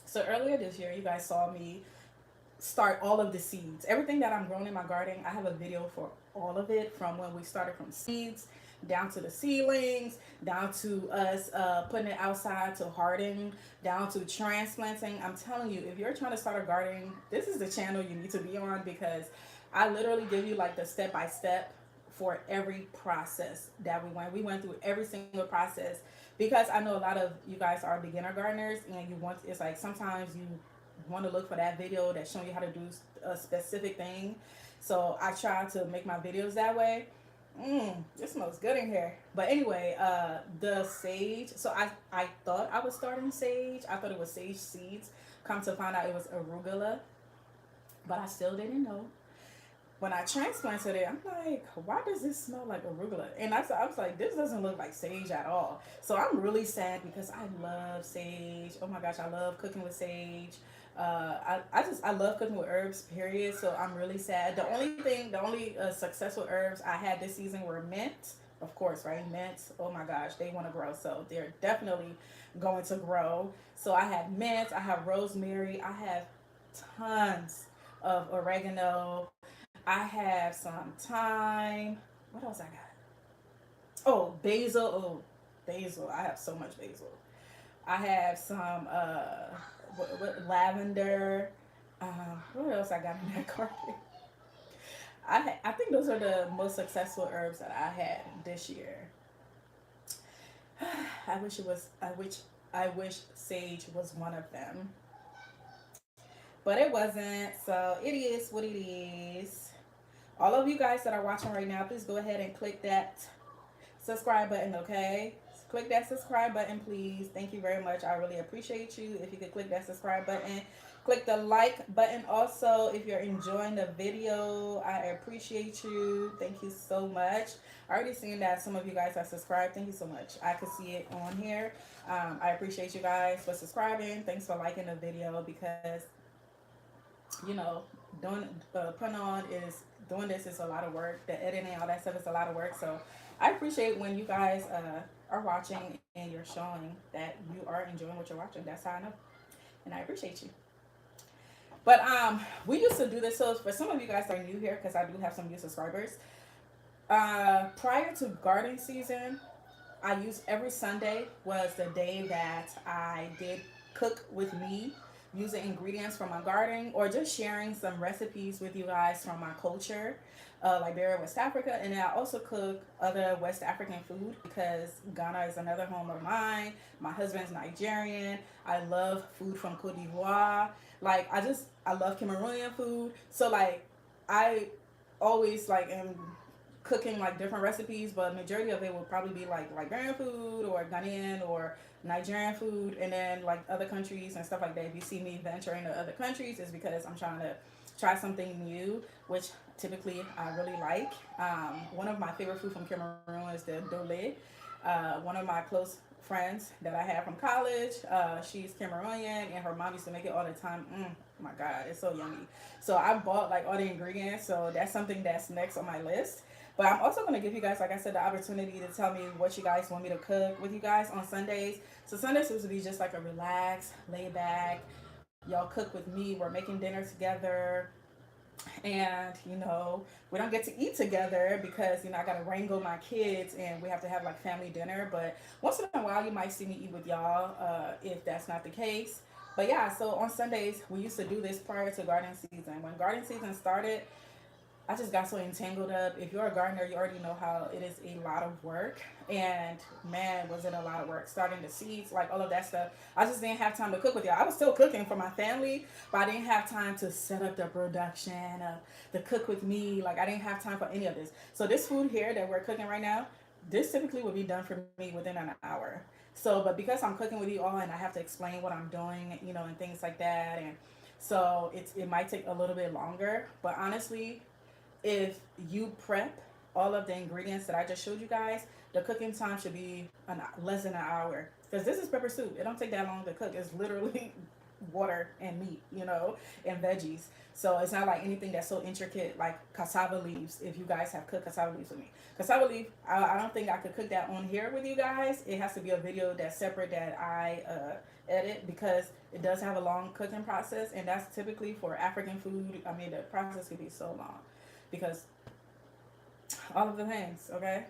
A: So earlier this year, you guys saw me start all of the seeds. Everything that I'm growing in my garden, I have a video for all of it, from when we started from seeds down to the seedlings, down to us putting it outside to harden, down to transplanting. I'm telling you, if you're trying to start a garden, this is the channel you need to be on, because I literally give you like the step by step for every process that we went. We went through every single process, because I know a lot of you guys are beginner gardeners, and you want, it's like sometimes you want to look for that video that's showing you how to do a specific thing. So I try to make my videos that way. It smells good in here. But anyway, the sage. So I thought I was starting sage. I thought it was sage seeds. Come to find out it was arugula, but I still didn't know. When I transplanted it, I'm like, why does this smell like arugula? And I was like, this doesn't look like sage at all. So I'm really sad, because I love sage. Oh my gosh, I love cooking with sage. I love cooking with herbs, period. So I'm really sad. The only successful herbs I had this season were mint, of course, right? Mint. Oh my gosh, they want to grow, so they're definitely going to grow. So I have mint, I have rosemary, I have tons of oregano, I have some thyme. What else I got? Oh, basil. Oh, basil. I have so much basil. I have some lavender. What else I got in that carpet? I think those are the most successful herbs that I had this year. I wish it was. I wish sage was one of them, but it wasn't. So it is what it is. All of you guys that are watching right now, please go ahead and click that subscribe button, okay? Click that subscribe button, please. Thank you very much. I really appreciate you. If you could click that subscribe button, click the like button also. If you're enjoying the video, I appreciate you. Thank you so much. I already seen that some of you guys are subscribed. Thank you so much. I could see it on here. I appreciate you guys for subscribing. Thanks for liking the video, because you know, doing putting on is doing this is a lot of work. The editing, all that stuff is a lot of work. So I appreciate when you guys are watching and you're showing that you are enjoying what you're watching. That's how I know, and I appreciate you. But we used to do this. So for some of you guys that are new here, because I do have some new subscribers. Prior to garden season, I used every Sunday was the day that I did cook with me, using ingredients from my garden, or just sharing some recipes with you guys from my culture, Liberia, West Africa. And then I also cook other West African food, because Ghana is another home of mine. My husband's Nigerian. I love food from Cote d'Ivoire. Like I love Cameroonian food. So like I always like am cooking like different recipes, but majority of it will probably be like Liberian food or Ghanaian or Nigerian food, and then like other countries and stuff like that. If you see me venture into other countries, it's because I'm trying to try something new, which typically I really like. One of my favorite food from Cameroon is the dole. One of my close friends that I have from college, she's Cameroonian, and her mom used to make it all the time. My God, it's so yummy. So I bought like all the ingredients, so that's something that's next on my list. But I'm also going to give you guys, like I said, the opportunity to tell me what you guys want me to cook with you guys on Sundays. So Sundays supposed to be just like a relaxed, laid back, y'all cook with me. We're making dinner together. And, you know, we don't get to eat together because, you know, I got to wrangle my kids and we have to have like family dinner. But once in a while, you might see me eat with y'all if that's not the case. But yeah, so on Sundays, we used to do this prior to garden season. When garden season started, I just got so entangled up. If you're a gardener, you already know how it is a lot of work. And man, was it a lot of work. Starting the seeds, like all of that stuff. I just didn't have time to cook with y'all. I was still cooking for my family, but I didn't have time to set up the production, the cook with me. Like I didn't have time for any of this. So this food here that we're cooking right now, this typically would be done for me within an hour. So, but because I'm cooking with you all and I have to explain what I'm doing, you know, and things like that. And so it might take a little bit longer, but honestly, if you prep all of the ingredients that I just showed you guys, the cooking time should be less than an hour. Because this is pepper soup. It don't take that long to cook. It's literally water and meat, you know, and veggies. So it's not like anything that's so intricate like cassava leaves. If you guys have cooked cassava leaves with me, cassava leaf, I don't think I could cook that on here with you guys. It has to be a video that's separate that I edit, because it does have a long cooking process, and that's typically for African food. I mean, the process could be so long because all of the things. Okay.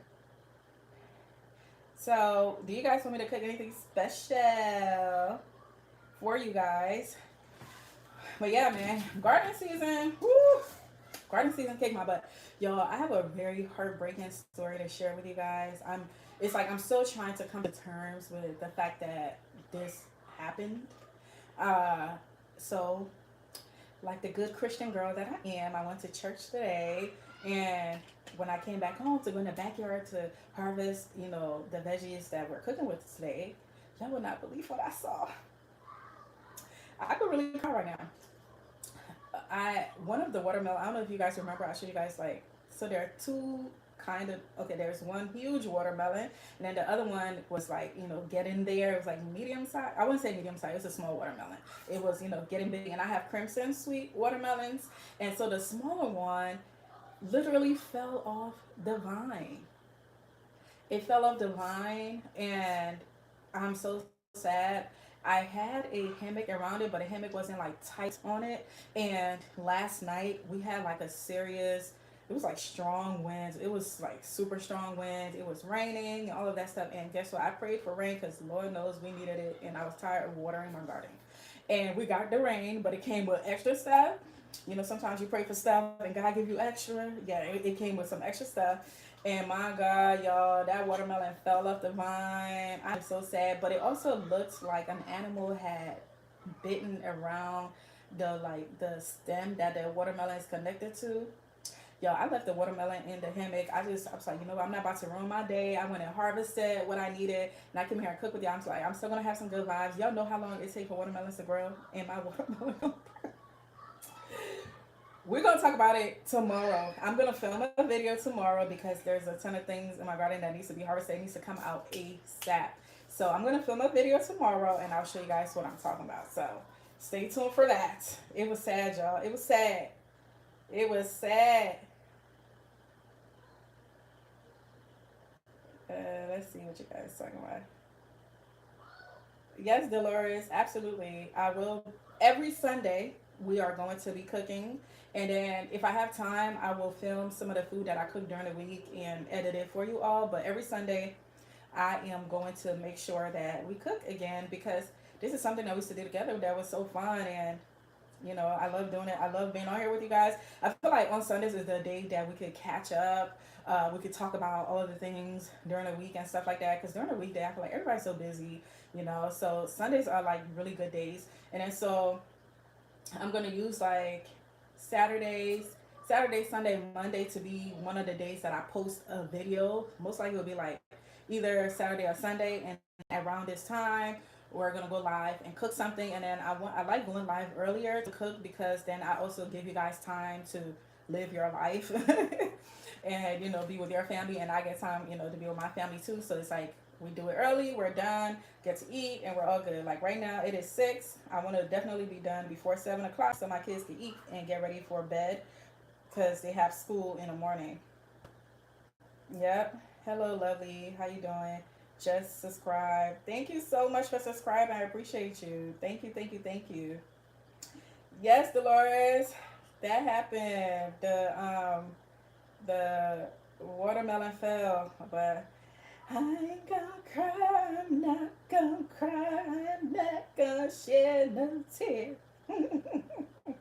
A: So, do you guys want me to cook anything special for you guys? But yeah, man, gardening season. Woo! Garden season kicked my butt. Y'all, I have a very heartbreaking story to share with you guys. It's like I'm still trying to come to terms with the fact that this happened. Uh so like the good Christian girl that I am, I went to church today, and when I came back home to go in the backyard to harvest, you know, the veggies that we're cooking with today, y'all would not believe what I saw. I could really cry right now. I one of the watermelon. I don't know if you guys remember. I showed you guys like, so there are two kind of, okay. There's one huge watermelon, and then the other one was like, you know, getting there. It was like medium size. I wouldn't say medium size. It was a small watermelon. It was, you know, getting big. And I have crimson sweet watermelons, and so the smaller one literally fell off the vine. It fell off the vine, and I'm so sad. I had a hammock around it, but the hammock wasn't like tight on it. And last night we had like a serious, it was like strong winds. It was like super strong winds. It was raining and all of that stuff. And guess what? I prayed for rain because Lord knows we needed it. And I was tired of watering my garden. And we got the rain, but it came with extra stuff. You know, sometimes you pray for stuff and God give you extra. Yeah, it came with some extra stuff. And my God, y'all, that watermelon fell off the vine. I'm so sad. But it also looks like an animal had bitten around the stem that the watermelon is connected to. Yo, I left the watermelon in the hammock. I was like, you know what, I'm not about to ruin my day. I went and harvested what I needed, and I came here and cook with y'all. I'm like, I'm still gonna have some good vibes. Y'all know how long it takes for watermelons to grow, and my watermelon. We're gonna talk about it tomorrow. I'm gonna film a video tomorrow because there's a ton of things in my garden that needs to be harvested. It needs to come out ASAP. So I'm gonna film a video tomorrow, and I'll show you guys what I'm talking about. So stay tuned for that. It was sad, y'all. It was sad. It was sad. Let's see what you guys are talking about. Yes, Dolores, absolutely. I will. Every Sunday, we are going to be cooking. And then if I have time, I will film some of the food that I cook during the week and edit it for you all. But every Sunday, I am going to make sure that we cook again, because this is something that we used to do together that was so fun. And you know, I love doing it. I love being on here with you guys. I feel like on Sundays is the day that we could catch up. We could talk about all of the things during the week and stuff like that. Because during the weekday, I feel like everybody's so busy, you know. So Sundays are like really good days. And then so I'm going to use like Saturday, Sunday, Monday to be one of the days that I post a video. Most likely it'll be like either Saturday or Sunday. And around this time, we're gonna go live and cook something. And then I like going live earlier to cook, because then I also give you guys time to live your life and you know, be with your family, and I get time, you know, to be with my family too. So it's like we do it early, we're done, get to eat, and we're all good. Like right now it is 6. I want to definitely be done before 7 o'clock so my kids can eat and get ready for bed, because they have school in the morning. Yep. Hello, lovely, how you doing? Just subscribe. Thank you so much for subscribing. I appreciate you. Thank you, thank you, thank you. Yes, Dolores, that happened. The watermelon fell, but I ain't gonna cry. I'm not gonna cry. I'm not gonna shed no tear. All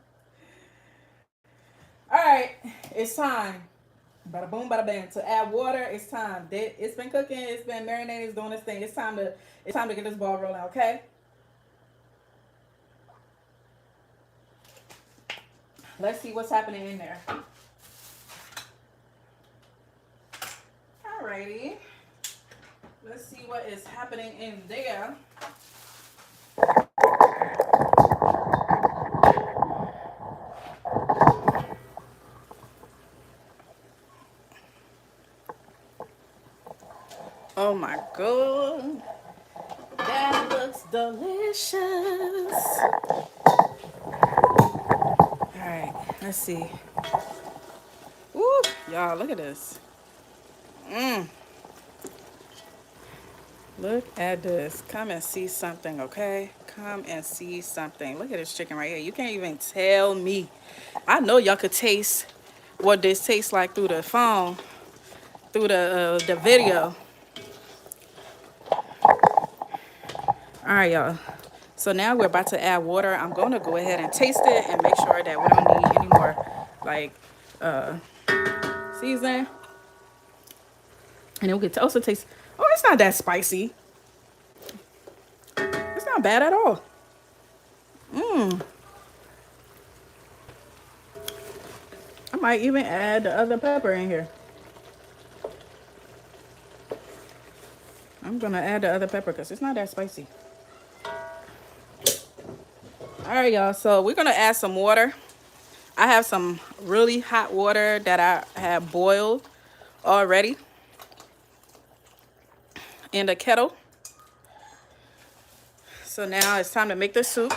A: right, it's time. Bada boom, bada bang. To add water, it's time. It's been cooking. It's been marinating. It's doing this thing. It's time to get this ball rolling. Okay. Let's see what's happening in there. Alrighty. Let's see what is happening in there. Oh my god. That looks delicious. All right, let's see. Woo, y'all, look at this. Mmm. Look at this. Come and see something, okay? Come and see something. Look at this chicken right here. You can't even tell me. I know y'all could taste what this tastes like through the phone, through the video. All right, y'all. So now we're about to add water. I'm going to go ahead and taste it and make sure that we don't need any more, like, season. And then we can also taste. Oh, it's not that spicy. It's not bad at all. Mmm. I might even add the other pepper in here. I'm gonna add the other pepper because it's not that spicy. All right, y'all. So we're gonna add some water. I have some really hot water that I have boiled already in the kettle. So now it's time to make the soup.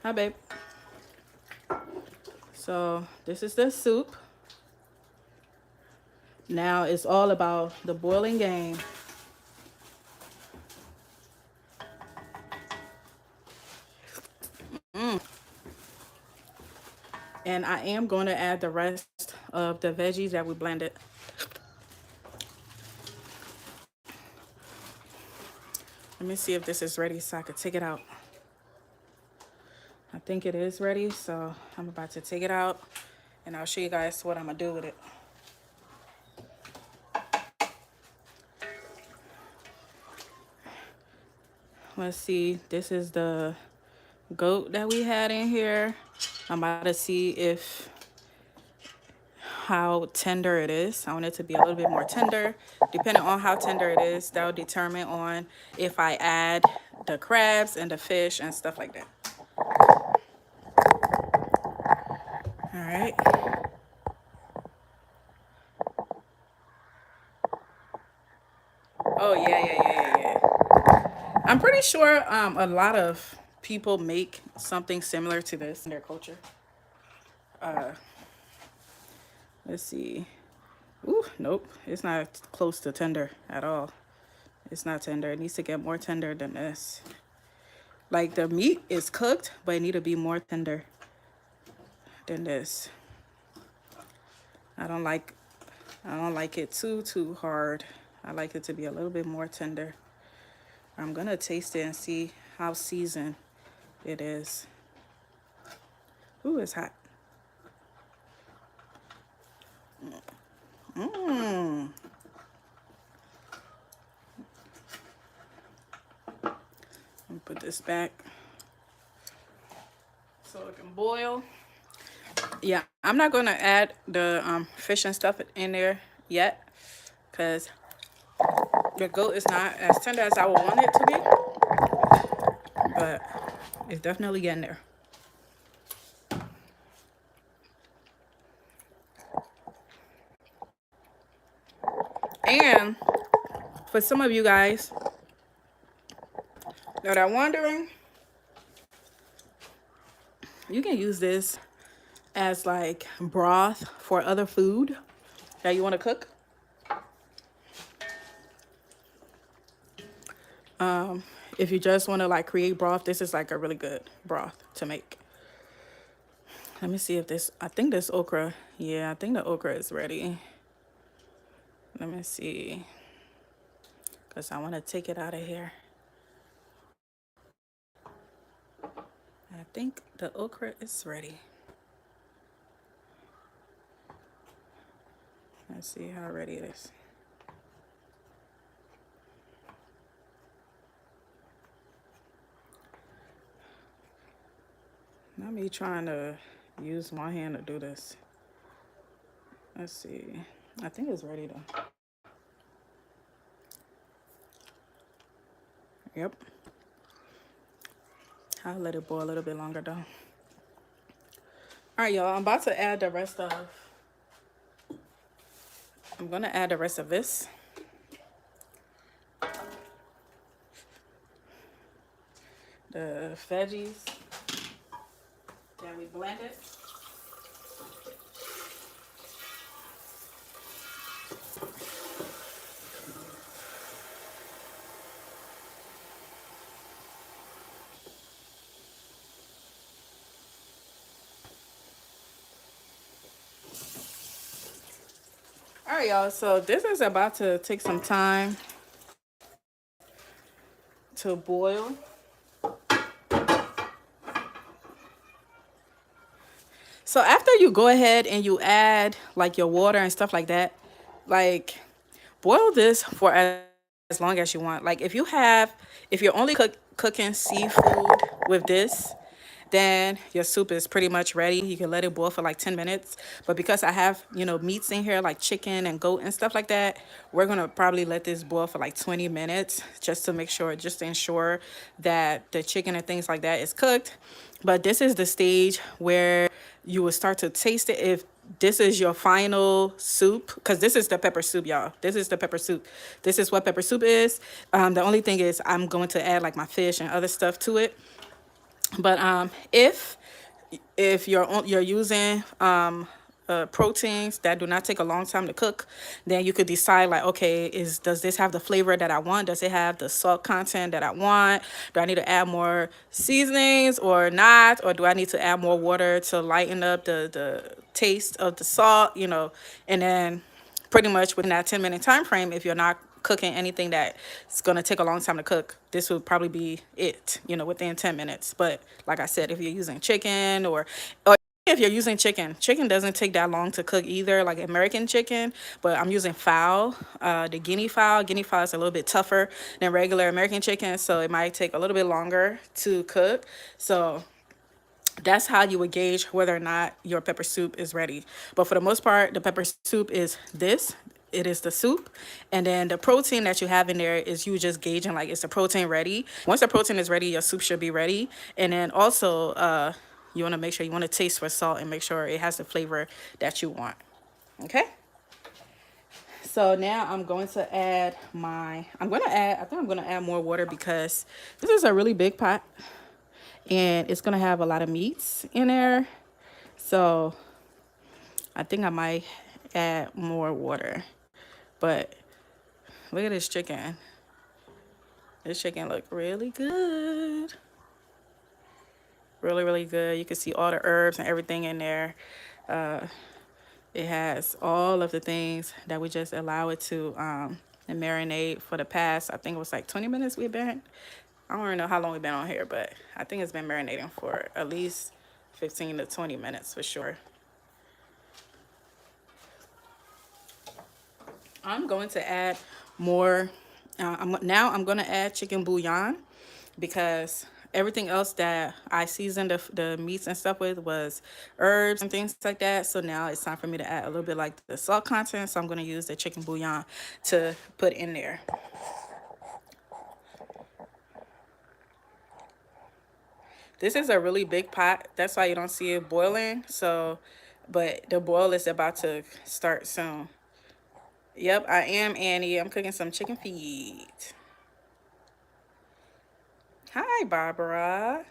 A: Hi, babe. So this is the soup. Now it's all about the boiling game. And I am going to add the rest of the veggies that we blended. Let me see if this is ready so I could take it out. I think it is ready, so I'm about to take it out and I'll show you guys what I'm gonna do with it. Let's see, this is the goat that we had in here. I'm about to see if how tender it is. I want it to be a little bit more tender. Depending on how tender it is, that'll determine on if I add the crabs and the fish and stuff like that. All right. Oh yeah. I'm pretty sure a lot of people make something similar to this in their culture. Let's see. Ooh, nope. It's not close to tender at all. It's not tender. It needs to get more tender than this. Like the meat is cooked, but it need to be more tender than this. I don't like it too hard. I like it to be a little bit more tender. I'm gonna taste it and see how seasoned it is. Ooh, it's hot. Mmm. Put this back so it can boil. Yeah, I'm not gonna add the fish and stuff in there yet because the goat is not as tender as I would want it to be, but it's definitely getting there. And for some of you guys that are wondering, you can use this as like broth for other food that you want to cook. If you just want to like create broth, this is like a really good broth to make. Let me see if this, I think this okra, yeah, I think the okra is ready. Let me see, because I want to take it out of here. I think the okra is ready. Let's see how ready it is. Not me trying to use my hand to do this. Let's see. I think it's ready though. Yep. I'll let it boil a little bit longer though. All right, y'all. I'm about to add the rest of. I'm gonna add the rest of this. the veggies. Then we blend it. All right, y'all. So this is about to take some time to boil. So after you go ahead and you add like your water and stuff like that, like boil this for as long as you want. Like if you're only cooking seafood with this, then your soup is pretty much ready. You can let it boil for like 10 minutes. But because I have, meats in here like chicken and goat and stuff like that, we're going to probably let this boil for like 20 minutes just to make sure, just to ensure that the chicken and things like that is cooked. But this is the stage where you will start to taste it. If this is your final soup, because this is the pepper soup, y'all. This is the pepper soup. This is what pepper soup is. The only thing is I'm going to add like my fish and other stuff to it. But if you're using proteins that do not take a long time to cook, then you could decide like, okay, does this have the flavor that I want? Does it have the salt content that I want? Do I need to add more seasonings or not? Or do I need to add more water to lighten up the taste of the salt? And then pretty much within that 10-minute time frame, if you're not cooking anything that's going to take a long time to cook, this would probably be it, within 10 minutes. But like I said, if you're using chicken or if you're using chicken doesn't take that long to cook either, like American chicken. But I'm using fowl, the guinea fowl. Guinea fowl is a little bit tougher than regular American chicken, so it might take a little bit longer to cook. So that's how you would gauge whether or not your pepper soup is ready. But for the most part, the pepper soup is this. It is the soup. And then the protein that you have in there is you just gauging like, is the protein ready? Once the protein is ready, your soup should be ready. And then also, you want to make sure you want to taste for salt and make sure it has the flavor that you want. Okay. So now I'm going to add I think I'm going to add more water because this is a really big pot. And it's going to have a lot of meats in there. So I think I might add more water. But look at this chicken. This chicken look really good. Really, really good. You can see all the herbs and everything in there. It has all of the things that we just allow it to marinate for the past, I think it was like 20 minutes we've been. I don't really know how long we've been on here, but I think it's been marinating for at least 15 to 20 minutes for sure. I'm going to add more. I'm going to add chicken bouillon because everything else that I seasoned the meats and stuff with was herbs and things like that. So now it's time for me to add a little bit like the salt content. So I'm going to use the chicken bouillon to put in there. This is a really big pot. That's why you don't see it boiling. So, but the boil is about to start soon. Yep, I am Annie. I'm cooking some chicken feet. Hi, Barbara.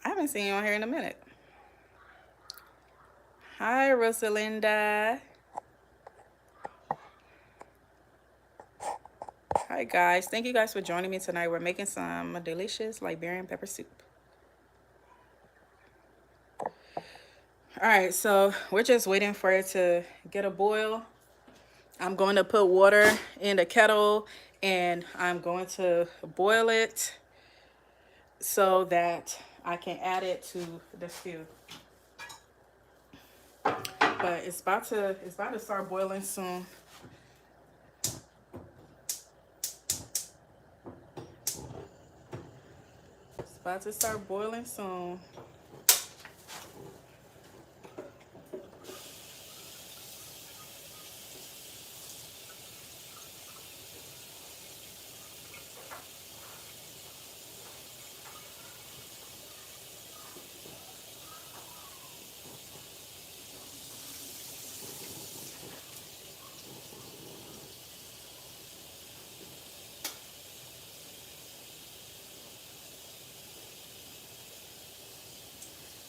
A: I haven't seen you on here in a minute. Hi, Rosalinda. Hi, guys. Thank you guys for joining me tonight. We're making some delicious Liberian pepper soup. All right, so we're just waiting for it to get a boil. I'm going to put water in the kettle and I'm going to boil it so that I can add it to the stew. But it's about to start boiling soon. It's about to start boiling soon.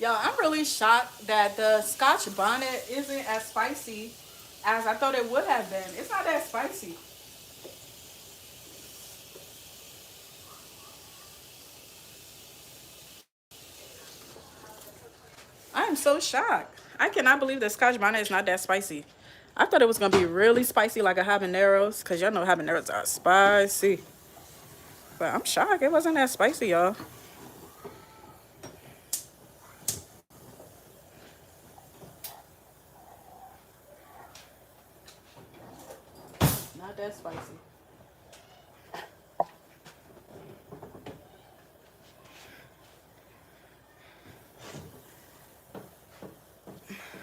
A: Yo, I'm really shocked that the Scotch bonnet isn't as spicy as I thought it would have been. It's not that spicy. I am so shocked. I cannot believe the Scotch bonnet is not that spicy. I thought it was gonna be really spicy like a habaneros, cause y'all know habaneros are spicy. But I'm shocked it wasn't that spicy, y'all. Not that spicy.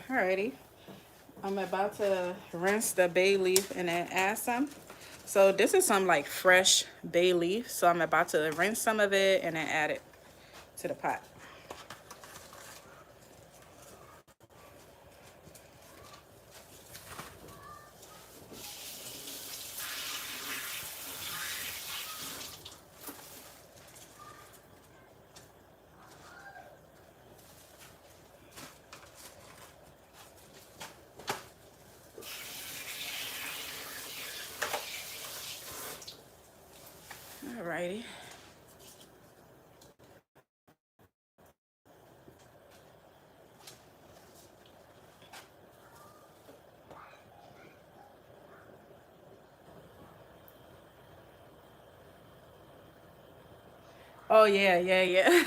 A: Alrighty. I'm about to rinse the bay leaf and then add some. So this is some like fresh bay leaf. So I'm about to rinse some of it and then add it to the pot. Alrighty. Oh yeah, yeah, yeah.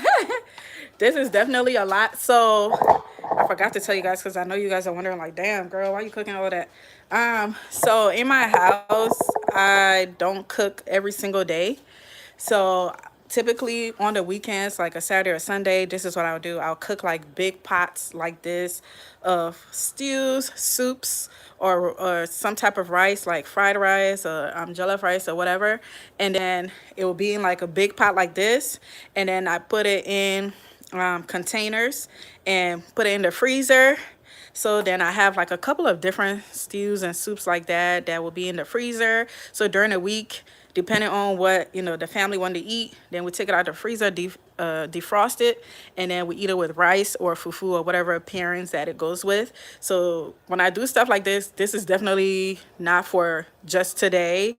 A: This is definitely a lot. So I forgot to tell you guys because I know you guys are wondering like, damn girl, why you cooking all of that? So in my house, I don't cook every single day. So typically on the weekends, like a Saturday or Sunday, this is what I'll do. I'll cook like big pots like this of stews, soups, or some type of rice, like fried rice or jollof rice or whatever. And then it will be in like a big pot like this. And then I put it in containers and put it in the freezer. So then I have like a couple of different stews and soups like that that will be in the freezer. So during the week, depending on what the family wanted to eat, then we take it out of the freezer, defrost it, and then we eat it with rice or fufu or whatever pairings that it goes with. So when I do stuff like this is definitely not for just today.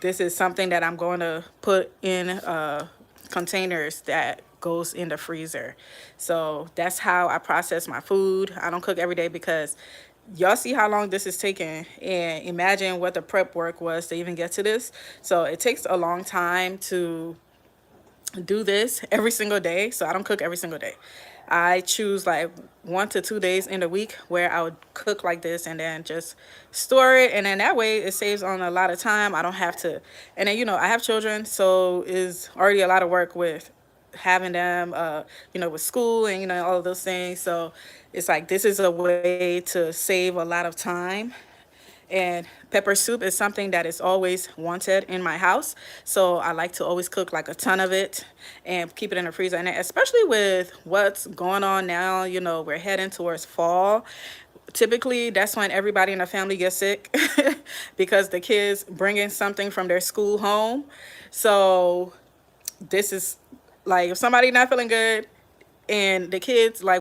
A: This is something that I'm going to put in containers that goes in the freezer. So that's how I process my food. I don't cook every day because y'all see how long this is taking, and imagine what the prep work was to even get to this. So it takes a long time to do this every single day. So I don't cook every single day. I choose like 1 to 2 days in the week where I would cook like this and then just store it. And then that way it saves on a lot of time. I don't have to. And then, I have children, so it's already a lot of work with having them, with school and, all of those things. So it's like this is a way to save a lot of time. And pepper soup is something that is always wanted in my house. So I like to always cook like a ton of it and keep it in the freezer. And especially with what's going on now, we're heading towards fall. Typically, that's when everybody in the family gets sick because the kids bring in something from their school home. So this is like if somebody not feeling good and the kids like